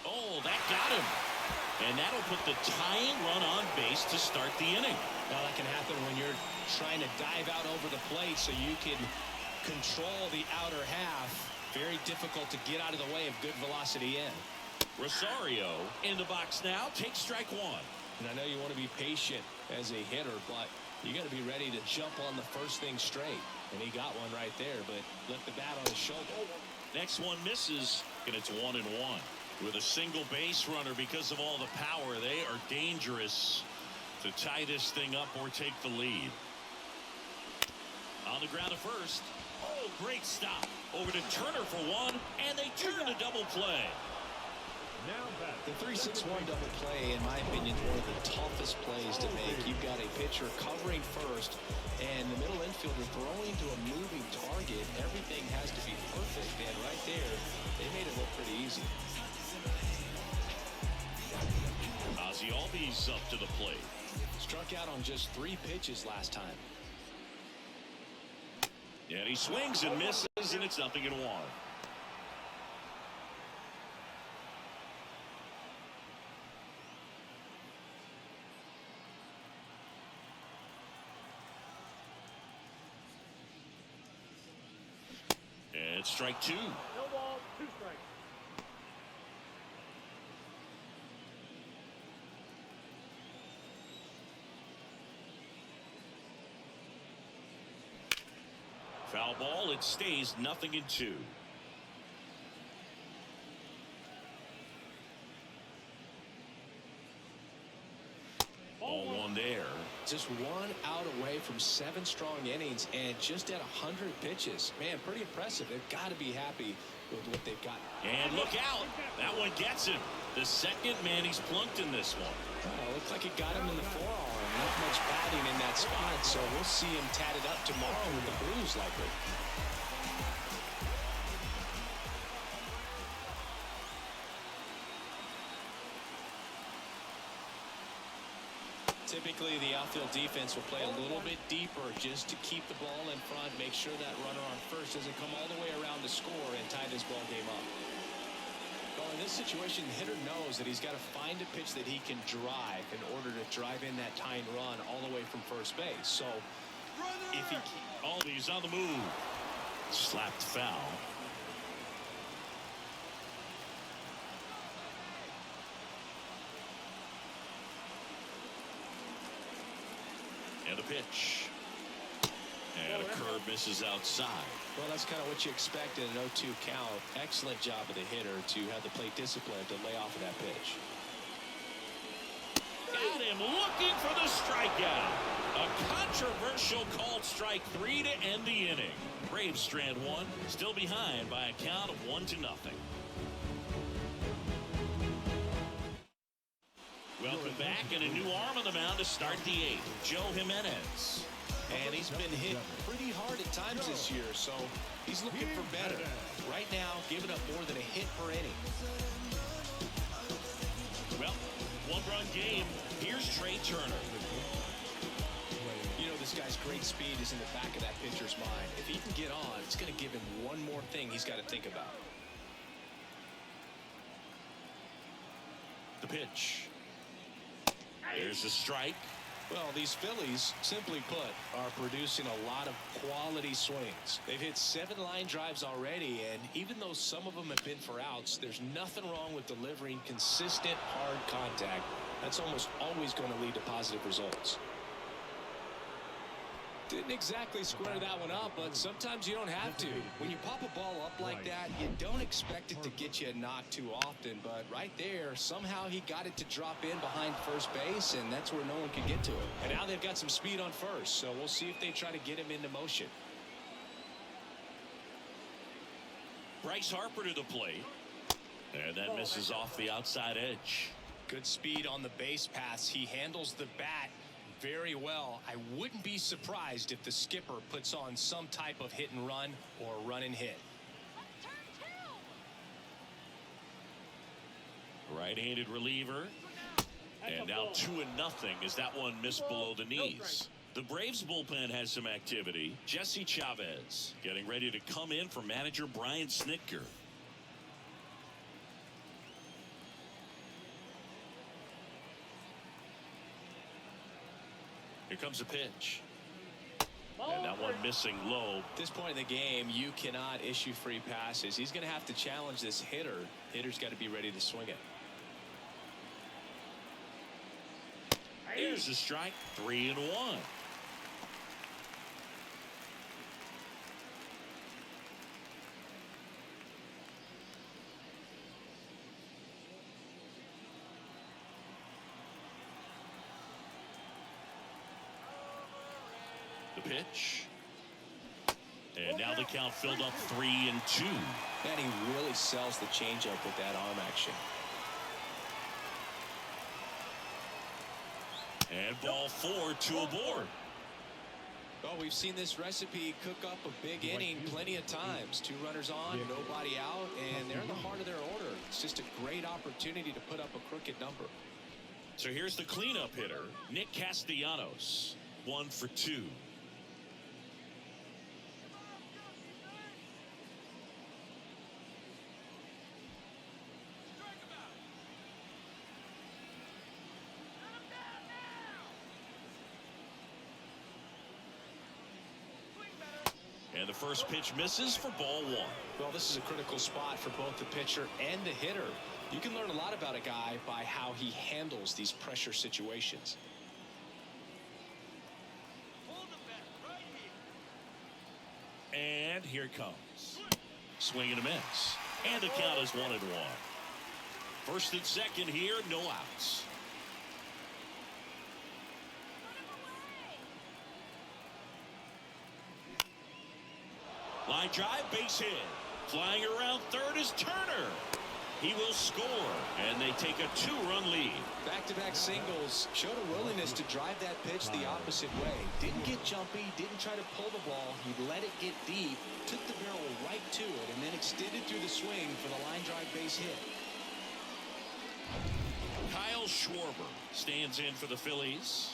Oh, that got him. And that'll put the tying run on base to start the inning. Well, that can happen when you're trying to dive out over the plate so you can control the outer half. Very difficult to get out of the way of good velocity in. Rosario in the box now. Takes strike one. And I know you want to be patient as a hitter, but you got to be ready to jump on the first thing straight. And he got one right there, but left the bat on his shoulder. Next one misses, and it's 1-1. With a single base runner, because of all the power, they are dangerous to tie this thing up or take the lead. On the ground at first. Oh, great stop. Over to Turner for one, and they turn a double play. The 3-6-1 double play, in my opinion, is one of the toughest plays to make. You've got a pitcher covering first, and the middle infielder throwing to a moving target. Everything has to be perfect, and right there, they made it look pretty easy. Ozzie Albies up to the plate. Struck out on just 3 pitches last time. And he swings and misses, and it's 0-1. And strike two. No ball, 2 strikes. Foul ball. It stays 0-2. Ball one there. Just 1 out away from 7 strong innings and just at 100 pitches. Man, pretty impressive. They've got to be happy with what they've got. And look out. That one gets him. The second man he's plunked in this one. Oh, looked like it got him in the forearm. Not much padding in that spot, so we'll see him tatted up tomorrow with the bruise likely. Typically, the outfield defense will play a little bit deeper just to keep the ball in front, make sure that runner on first doesn't come all the way around to score and tie this ball game up. Well, in this situation, the hitter knows that he's got to find a pitch that he can drive in order to drive in that tying run all the way from first base. So, if he Albies on the move. Slapped foul. And a pitch. And a curve misses outside. Well, that's kind of what you expect in an 0-2 count. Excellent job of the hitter to have the plate discipline to lay off of that pitch. Got him looking for the strikeout. A controversial called strike 3 to end the inning. Braves strand 1, still behind by a count of 1-0. Welcome back, and a new arm on the mound to start the 8th. Joe Jimenez. And he's been hit pretty hard at times this year, so he's looking for better. Right now, giving up more than a hit per inning. Well, 1-run game. Here's Trey Turner. You know, this guy's great speed is in the back of that pitcher's mind. If he can get on, it's going to give him one more thing he's got to think about. The pitch. There's a strike. Well, these Phillies, simply put, are producing a lot of quality swings. They've hit 7 line drives already, and even though some of them have been for outs, there's nothing wrong with delivering consistent, hard contact. That's almost always going to lead to positive results. Didn't exactly square that one up, but sometimes you don't have to. When you pop a ball up like that, you don't expect it to get you a knock too often, but right there, somehow he got it to drop in behind first base, and that's where no one could get to it. And now they've got some speed on first, so we'll see if they try to get him into motion. Bryce Harper to the plate. And that misses off the outside edge. Good speed on the base pass. He handles the bat very well. I wouldn't be surprised if the skipper puts on some type of hit and run or run and hit. Right-handed reliever. And now 2-0 as that one missed below the knees. The Braves bullpen has some activity. Jesse Chavez getting ready to come in for manager Brian Snitker. Here comes a pitch. And that one missing low. At this point in the game, you cannot issue free passes. He's going to have to challenge this hitter. Hitter's got to be ready to swing it. Here's a strike. 3-1. The pitch. And now the count filled up 3-2. And he really sells the changeup with that arm action. And ball 4, 2 aboard. Well, we've seen this recipe cook up a big inning plenty of times. 2 runners on, nobody out, and they're in the heart of their order. It's just a great opportunity to put up a crooked number. So here's the cleanup hitter, Nick Castellanos. 1 for 2. And the first pitch misses for ball 1. Well, this is a critical spot for both the pitcher and the hitter. You can learn a lot about a guy by how he handles these pressure situations. And here it comes. Swing and a miss. And the count is 1-1. First and second here, no outs. Line drive, base hit. Flying around third is Turner. He will score, and they take a 2-run lead. Back-to-back singles showed a willingness to drive that pitch the opposite way. Didn't get jumpy, didn't try to pull the ball. He let it get deep, took the barrel right to it, and then extended through the swing for the line drive base hit. Kyle Schwarber stands in for the Phillies.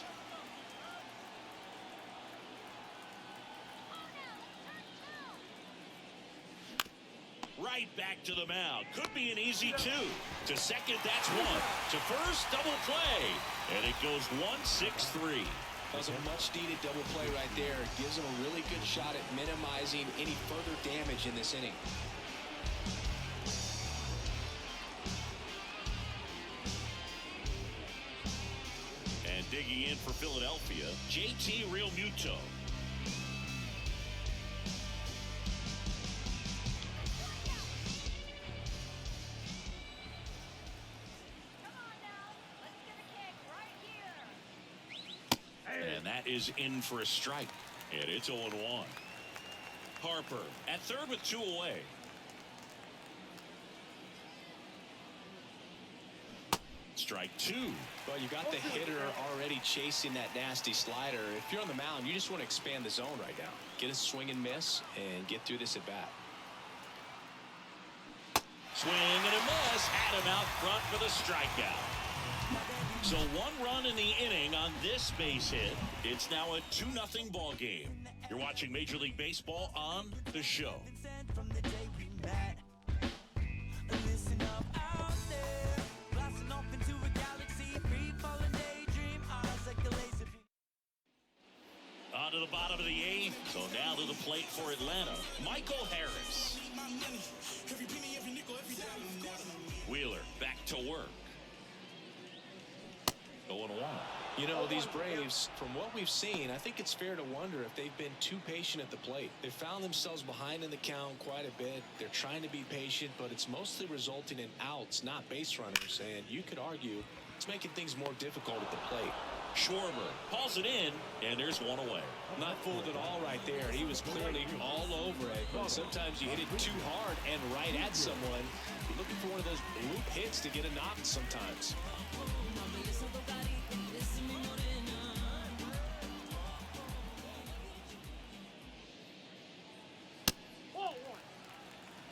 Right back to the mound. Could be an easy 2. To second, that's 1. To first, double play. And it goes 1-6-3. That was a much-needed double play right there. Gives him a really good shot at minimizing any further damage in this inning. And digging in for Philadelphia, JT Realmuto. And that is in for a strike. And it's 0-1. Harper at third with 2 away. Strike 2. Well, you got the hitter already chasing that nasty slider. If you're on the mound, you just want to expand the zone right now. Get a swing and miss and get through this at bat. Swing and a miss. Had him out front for the strikeout. So 1 run in the inning on this base hit. It's now a 2-0 ball game. You're watching Major League Baseball on The Show. to the bottom of the 8th. So now to the plate for Atlanta, Michael Harris. Wheeler back to work. 0-1. You know, these Braves, from what we've seen, I think it's fair to wonder if they've been too patient at the plate. They found themselves behind in the count quite a bit. They're trying to be patient, but it's mostly resulting in outs, not base runners. And you could argue it's making things more difficult at the plate. Schwarber hauls it in, and there's one away. Not fooled at all right there. He was clearly all over it. But sometimes you hit it too hard and right at someone. You're looking for one of those loop hits to get a knock sometimes.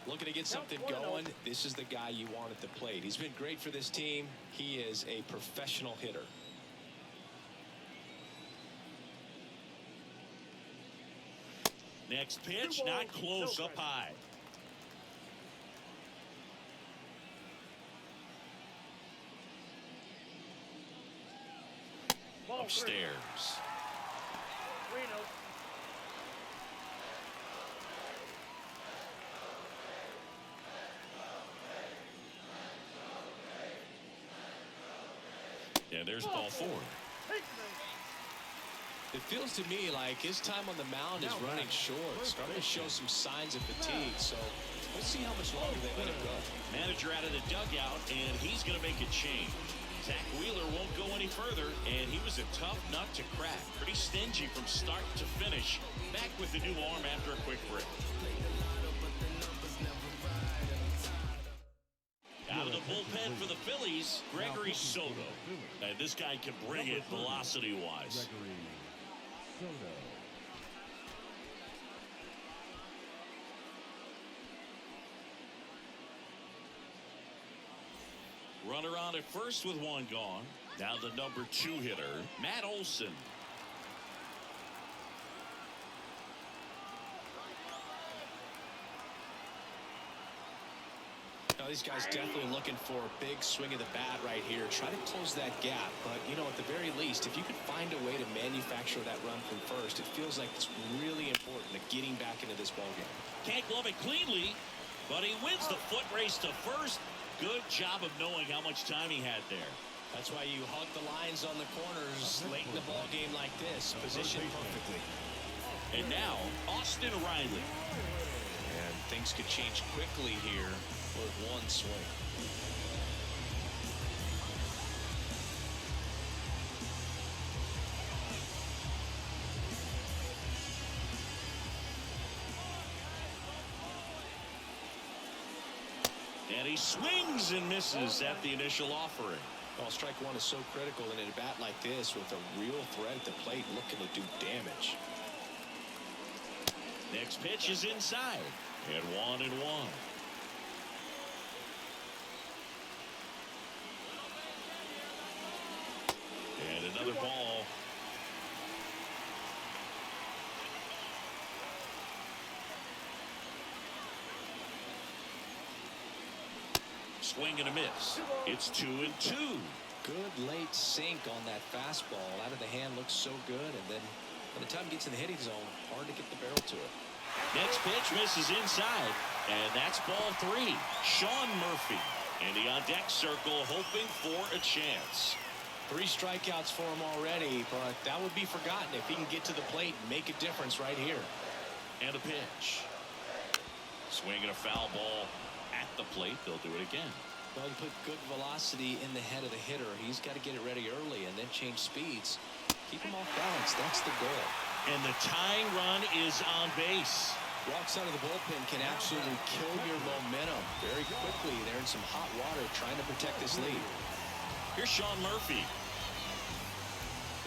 Looking to get something going. This is the guy you want at the plate. He's been great for this team. He is a professional hitter. Next pitch, not close, up high. Upstairs. 3-0. And there's ball 4. It feels to me like his time on the mound is running short, starting to show some signs of fatigue. So we'll see how much longer they let him go. Manager out of the dugout, and he's going to make a change. Zach Wheeler won't go any further, and he was a tough nut to crack. Pretty stingy from start to finish. Back with the new arm after a quick break. Out of the bullpen for the Phillies, Gregory Soto. And this guy can bring it velocity-wise. Runner on at first with one gone. Now the number 2 hitter, Matt Olson. Now, these guys definitely looking for a big swing of the bat right here. Try to close that gap. But, you know, at the very least, if you could find a way to manufacture that run from first, it feels like it's really important to getting back into this ballgame. Can't glove it cleanly, but he wins the foot race to first. Good job of knowing how much time he had there. That's why you hug the lines on the corners late in the ballgame like this. Positioned perfectly. And now, Austin Riley. And things could change quickly here with one swing. And he swings and misses at the initial offering. Well, strike one is so critical in a bat like this with a real threat at the plate looking to do damage. Next pitch is inside. And 1-1. And another ball. Swing and a miss. It's 2-2. Good late sink on that fastball. Out of the hand looks so good, and then by the time it gets in the hitting zone, hard to get the barrel to it. Next pitch misses inside, and that's ball 3. Sean Murphy in the on-deck circle hoping for a chance. 3 strikeouts for him already, but that would be forgotten if he can get to the plate and make a difference right here. And a pitch. Swing and a foul ball at the plate. They'll do it again. Well, you put good velocity in the head of the hitter. He's got to get it ready early and then change speeds. Keep him off balance. That's the goal. And the tying run is on base. Walks out of the bullpen can absolutely kill your momentum very quickly. They're in some hot water trying to protect this lead. Here's Sean Murphy.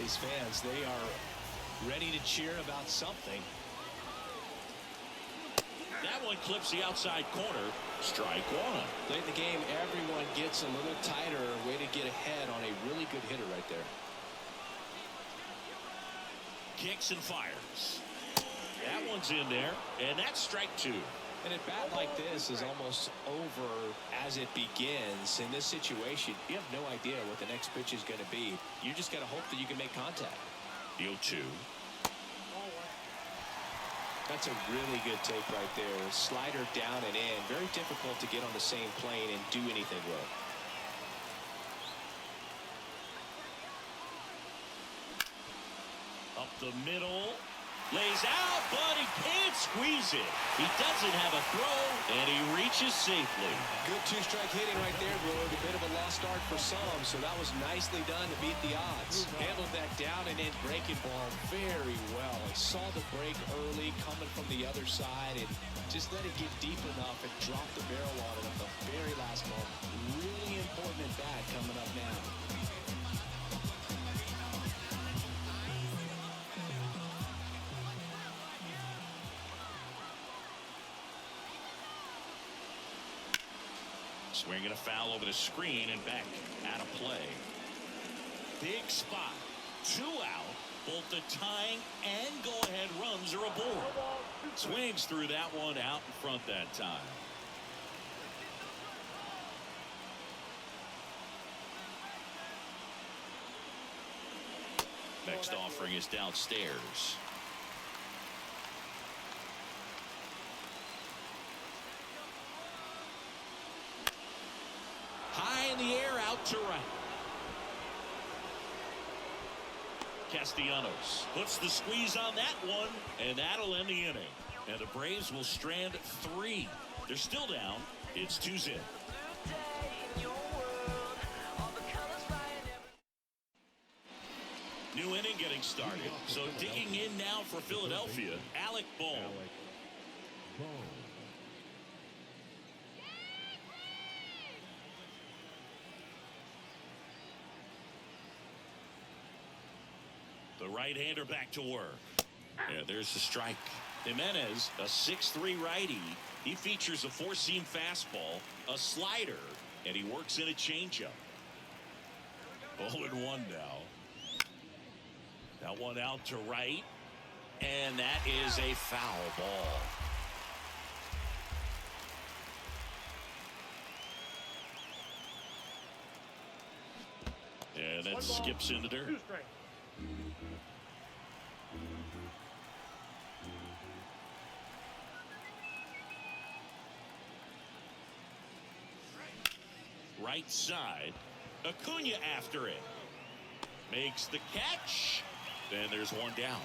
These fans, they are ready to cheer about something. That one clips the outside corner. Strike 1. Late in the game, everyone gets a little tighter. Way to get ahead on a really good hitter right there. Kicks and fires. That one's in there, and that's strike 2. And a bat like this is almost over as it begins. In this situation, you have no idea what the next pitch is going to be. You just got to hope that you can make contact. The 0-2. That's a really good take right there. Slider down and in. Very difficult to get on the same plane and do anything with. Up the middle. Lays out, but he can't squeeze it. He doesn't have a throw, and he reaches safely. Good two-strike hitting right there, Willard. A bit of a lost start for some, so that was nicely done to beat the odds. Handled that down and in breaking ball very well. He saw the break early coming from the other side and just let it get deep enough and drop the barrel on it at the very last moment. Really important at bat coming up now. Swinging a foul over the screen and back out of play. Big spot. 2 out. Both the tying and go-ahead runs are aboard. Swings through that one out in front that time. Next offering is downstairs. High in the air, out to right. Castellanos puts the squeeze on that one, and that'll end the inning. And the Braves will strand 3. They're still down. It's 2-0. New inning getting started. So digging in now for Philadelphia, Alec Bohm. The right-hander back to work. Yeah, there's the strike. Jimenez, a 6'3" righty. He features a 4-seam fastball, a slider, and he works in a changeup. 0-1 now. That one out to right, and that is a foul ball. And that skips in the dirt. Right side. Acuna after it. Makes the catch. Then there's one down.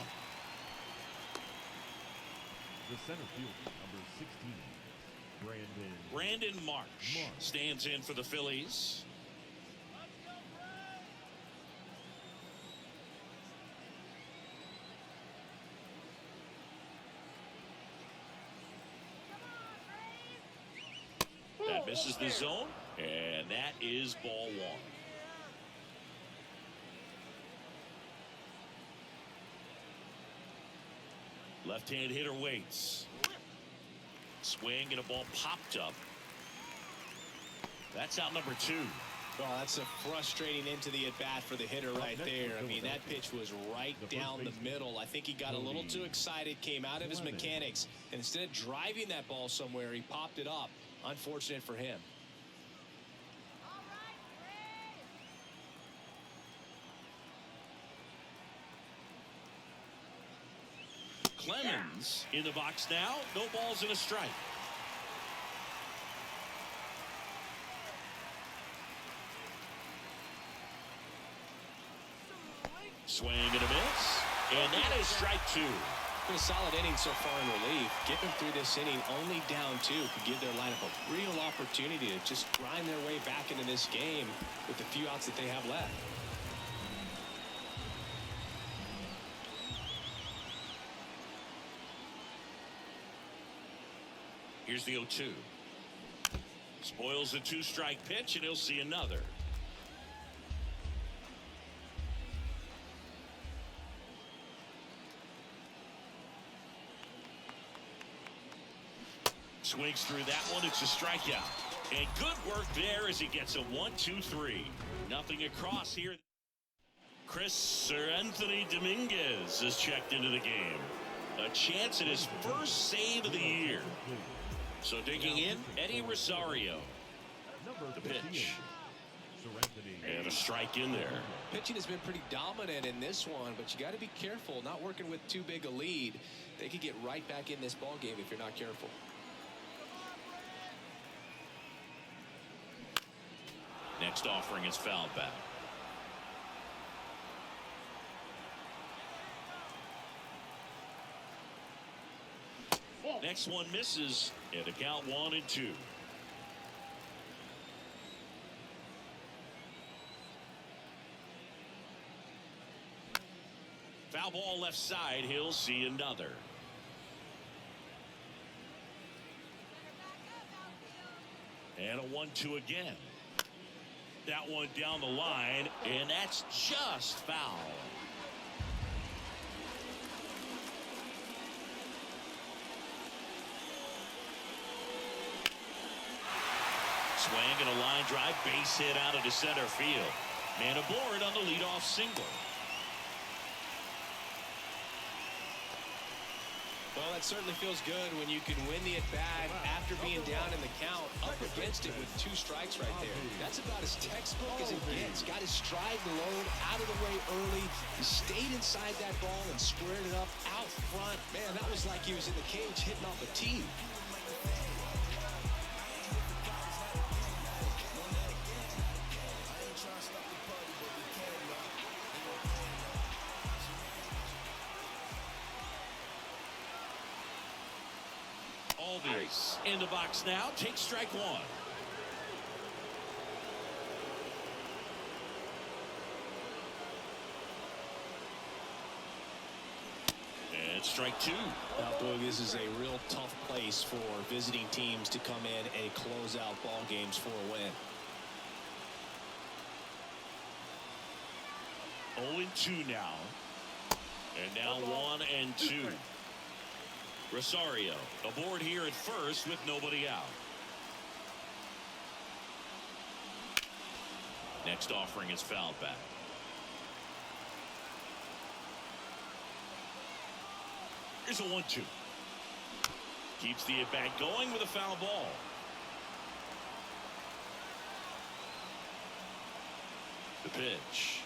The center fielder, number 16, Brandon Marsh stands in for the Phillies. That misses the zone, and that is ball 1. Left-hand hitter waits. Swing and a ball popped up. That's out number 2. Oh, that's a frustrating into the at-bat for the hitter right there. I mean, that pitch was right down the middle. I think he got a little too excited, came out of his mechanics, and instead of driving that ball somewhere, he popped it up. Unfortunate for him. Clemens in the box now. No balls and a strike. Swing and a miss. And that is strike 2. Been a solid inning so far in relief. Getting through this inning only down 2 could give their lineup a real opportunity to just grind their way back into this game with the few outs that they have left. Here's the 0-2. Spoils the 2-strike pitch, and he'll see another. Swings through that one. It's a strikeout. And good work there as he gets a 1-2-3. Nothing across here. Anthony Dominguez is checked into the game. A chance at his first save of the year. So digging in, Eddie Rosario. The pitch. And And a strike in there. Pitching has been pretty dominant in this one, but you got to be careful. Not working with too big a lead. They could get right back in this ball game if you're not careful. Next offering is fouled back. Next one misses, and a count 1-2. Foul ball left side. He'll see another. And a 1-2 again. That one down the line, and that's just foul. Swing and a line drive, base hit out into center field. Man aboard on the leadoff single. Well, that certainly feels good when you can win the at-bat after being down in the count, up against it with 2 strikes right there. That's about as textbook as it gets. Got his stride low, out of the way early. He stayed inside that ball and squared it up out front. Man, that was like he was in the cage hitting off a tee. Albies in the box now. Take strike 1. And strike 2. Now, Boog, this is a real tough place for visiting teams to come in and close out ball games for a win. 0-2 now. And now 1-2. Rosario aboard here at first with nobody out. Next offering is fouled back. Here's a 1-2. Keeps the at-bat going with a foul ball. The pitch.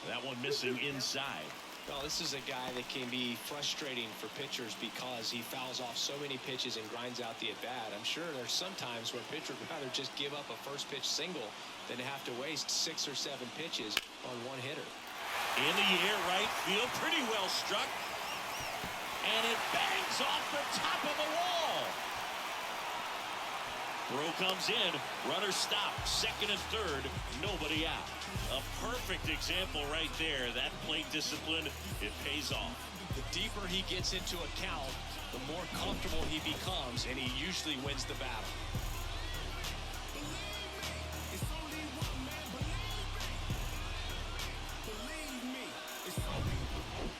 That one missing inside. Well, this is a guy that can be frustrating for pitchers because he fouls off so many pitches and grinds out the at-bat. I'm sure there's some times where a pitcher would rather just give up a first pitch single than to have to waste 6 or 7 pitches on one hitter. In the air, right field, pretty well struck. And it bangs off the top of the wall. Throw comes in, runner stopped, second and third, nobody out. A perfect example right there. That plate discipline, it pays off. The deeper he gets into a count, the more comfortable he becomes, and he usually wins the battle.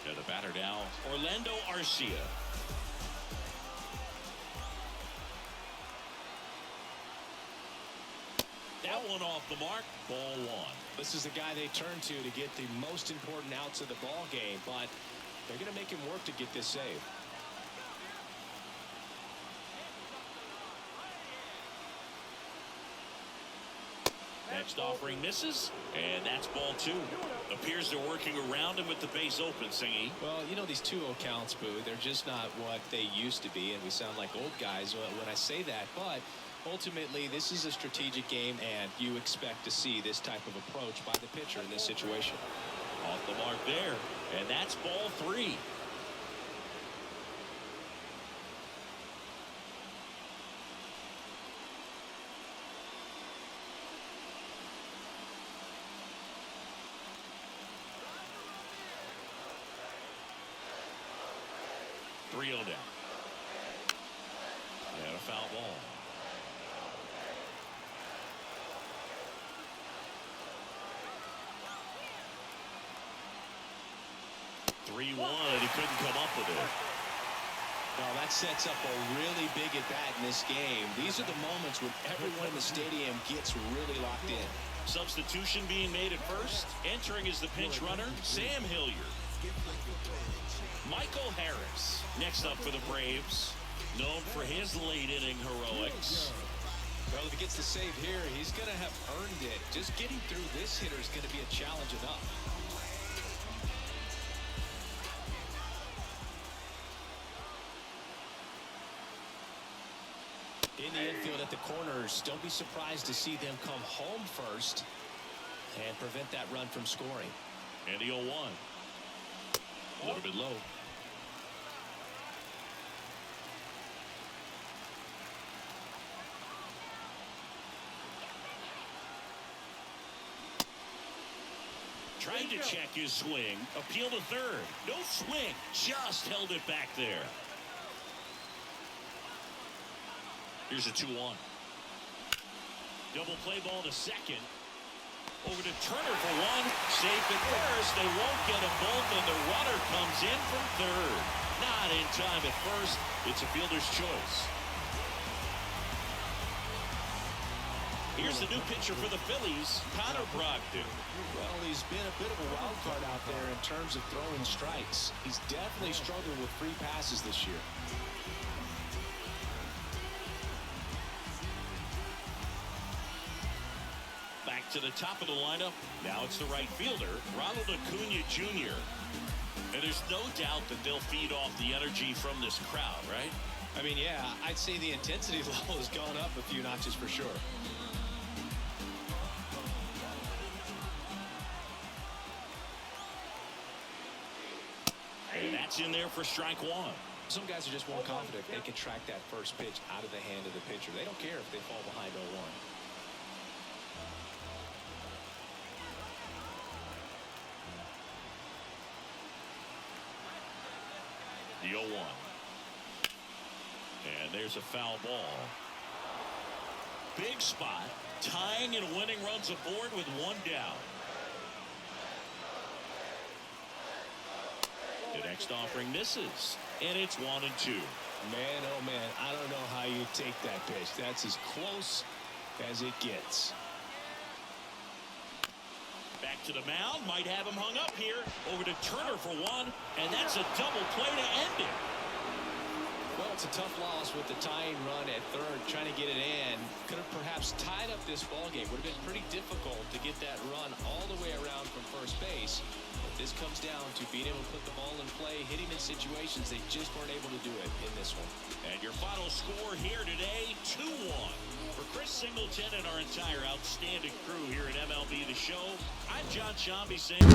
And the batter now, Orlando Arcia. That one off the mark, ball 1. This is the guy they turn to get the most important outs of the ball game, but they're going to make him work to get this save. Next offering misses, and that's ball 2. Appears they're working around him with the base open, Singy. Well, you know, these 2-0 counts, Boo, they're just not what they used to be, and we sound like old guys when I say that, but ultimately, this is a strategic game, and you expect to see this type of approach by the pitcher in this situation. Off the mark there, and that's ball 3. Down. And a foul ball. He couldn't come up with it. Well, that sets up a really big at-bat in this game. These are the moments when everyone in the stadium gets really locked in. Substitution being made at first. Entering is the pinch runner, Sam Hilliard. Michael Harris next up for the Braves, known for his late inning heroics. Well, if he gets the save here, he's going to have earned it. Just getting through this hitter is going to be a challenge enough. In the infield at the corners, don't be surprised to see them come home first and prevent that run from scoring. And the 0-1. A little bit low. Tried to check his swing. Appeal to third. No swing. Just held it back there. Here's a 2-1. Double play ball to second. Over to Turner for one. Safe at first. They won't get them both, and the runner comes in from third. Not in time at first. It's a fielder's choice. Here's the new pitcher for the Phillies, Connor Brogdon. Well, he's been a bit of a wild card out there in terms of throwing strikes. He's definitely struggled with free passes this year. Back to the top of the lineup. Now it's the right fielder, Ronald Acuna Jr. And there's no doubt that they'll feed off the energy from this crowd, right? I mean, yeah, I'd say the intensity level has gone up a few notches for sure. And that's in there for strike one. Some guys are just more confident if they can track that first pitch out of the hand of the pitcher. They don't care if they fall behind 0-1. The 0-1. And there's a foul ball. Big spot. Tying and winning runs aboard with one down. The next offering misses. And it's 1-2. Man, oh man, I don't know how you take that pitch. That's as close as it gets. Back to the mound. Might have him hung up here. Over to Turner for one. And that's a double play to end it. Well, it's a tough loss with the tying run at third, trying to get it in. Could have perhaps tied up this ball game. Would have been pretty difficult to get that run all the way around from first base. But this comes down to being able to put the ball in play, hitting in situations they just weren't able to do it in this one. And your final score here today, 2-1. For Chris Singleton and our entire outstanding crew here at MLB The Show, I'm John Shambi saying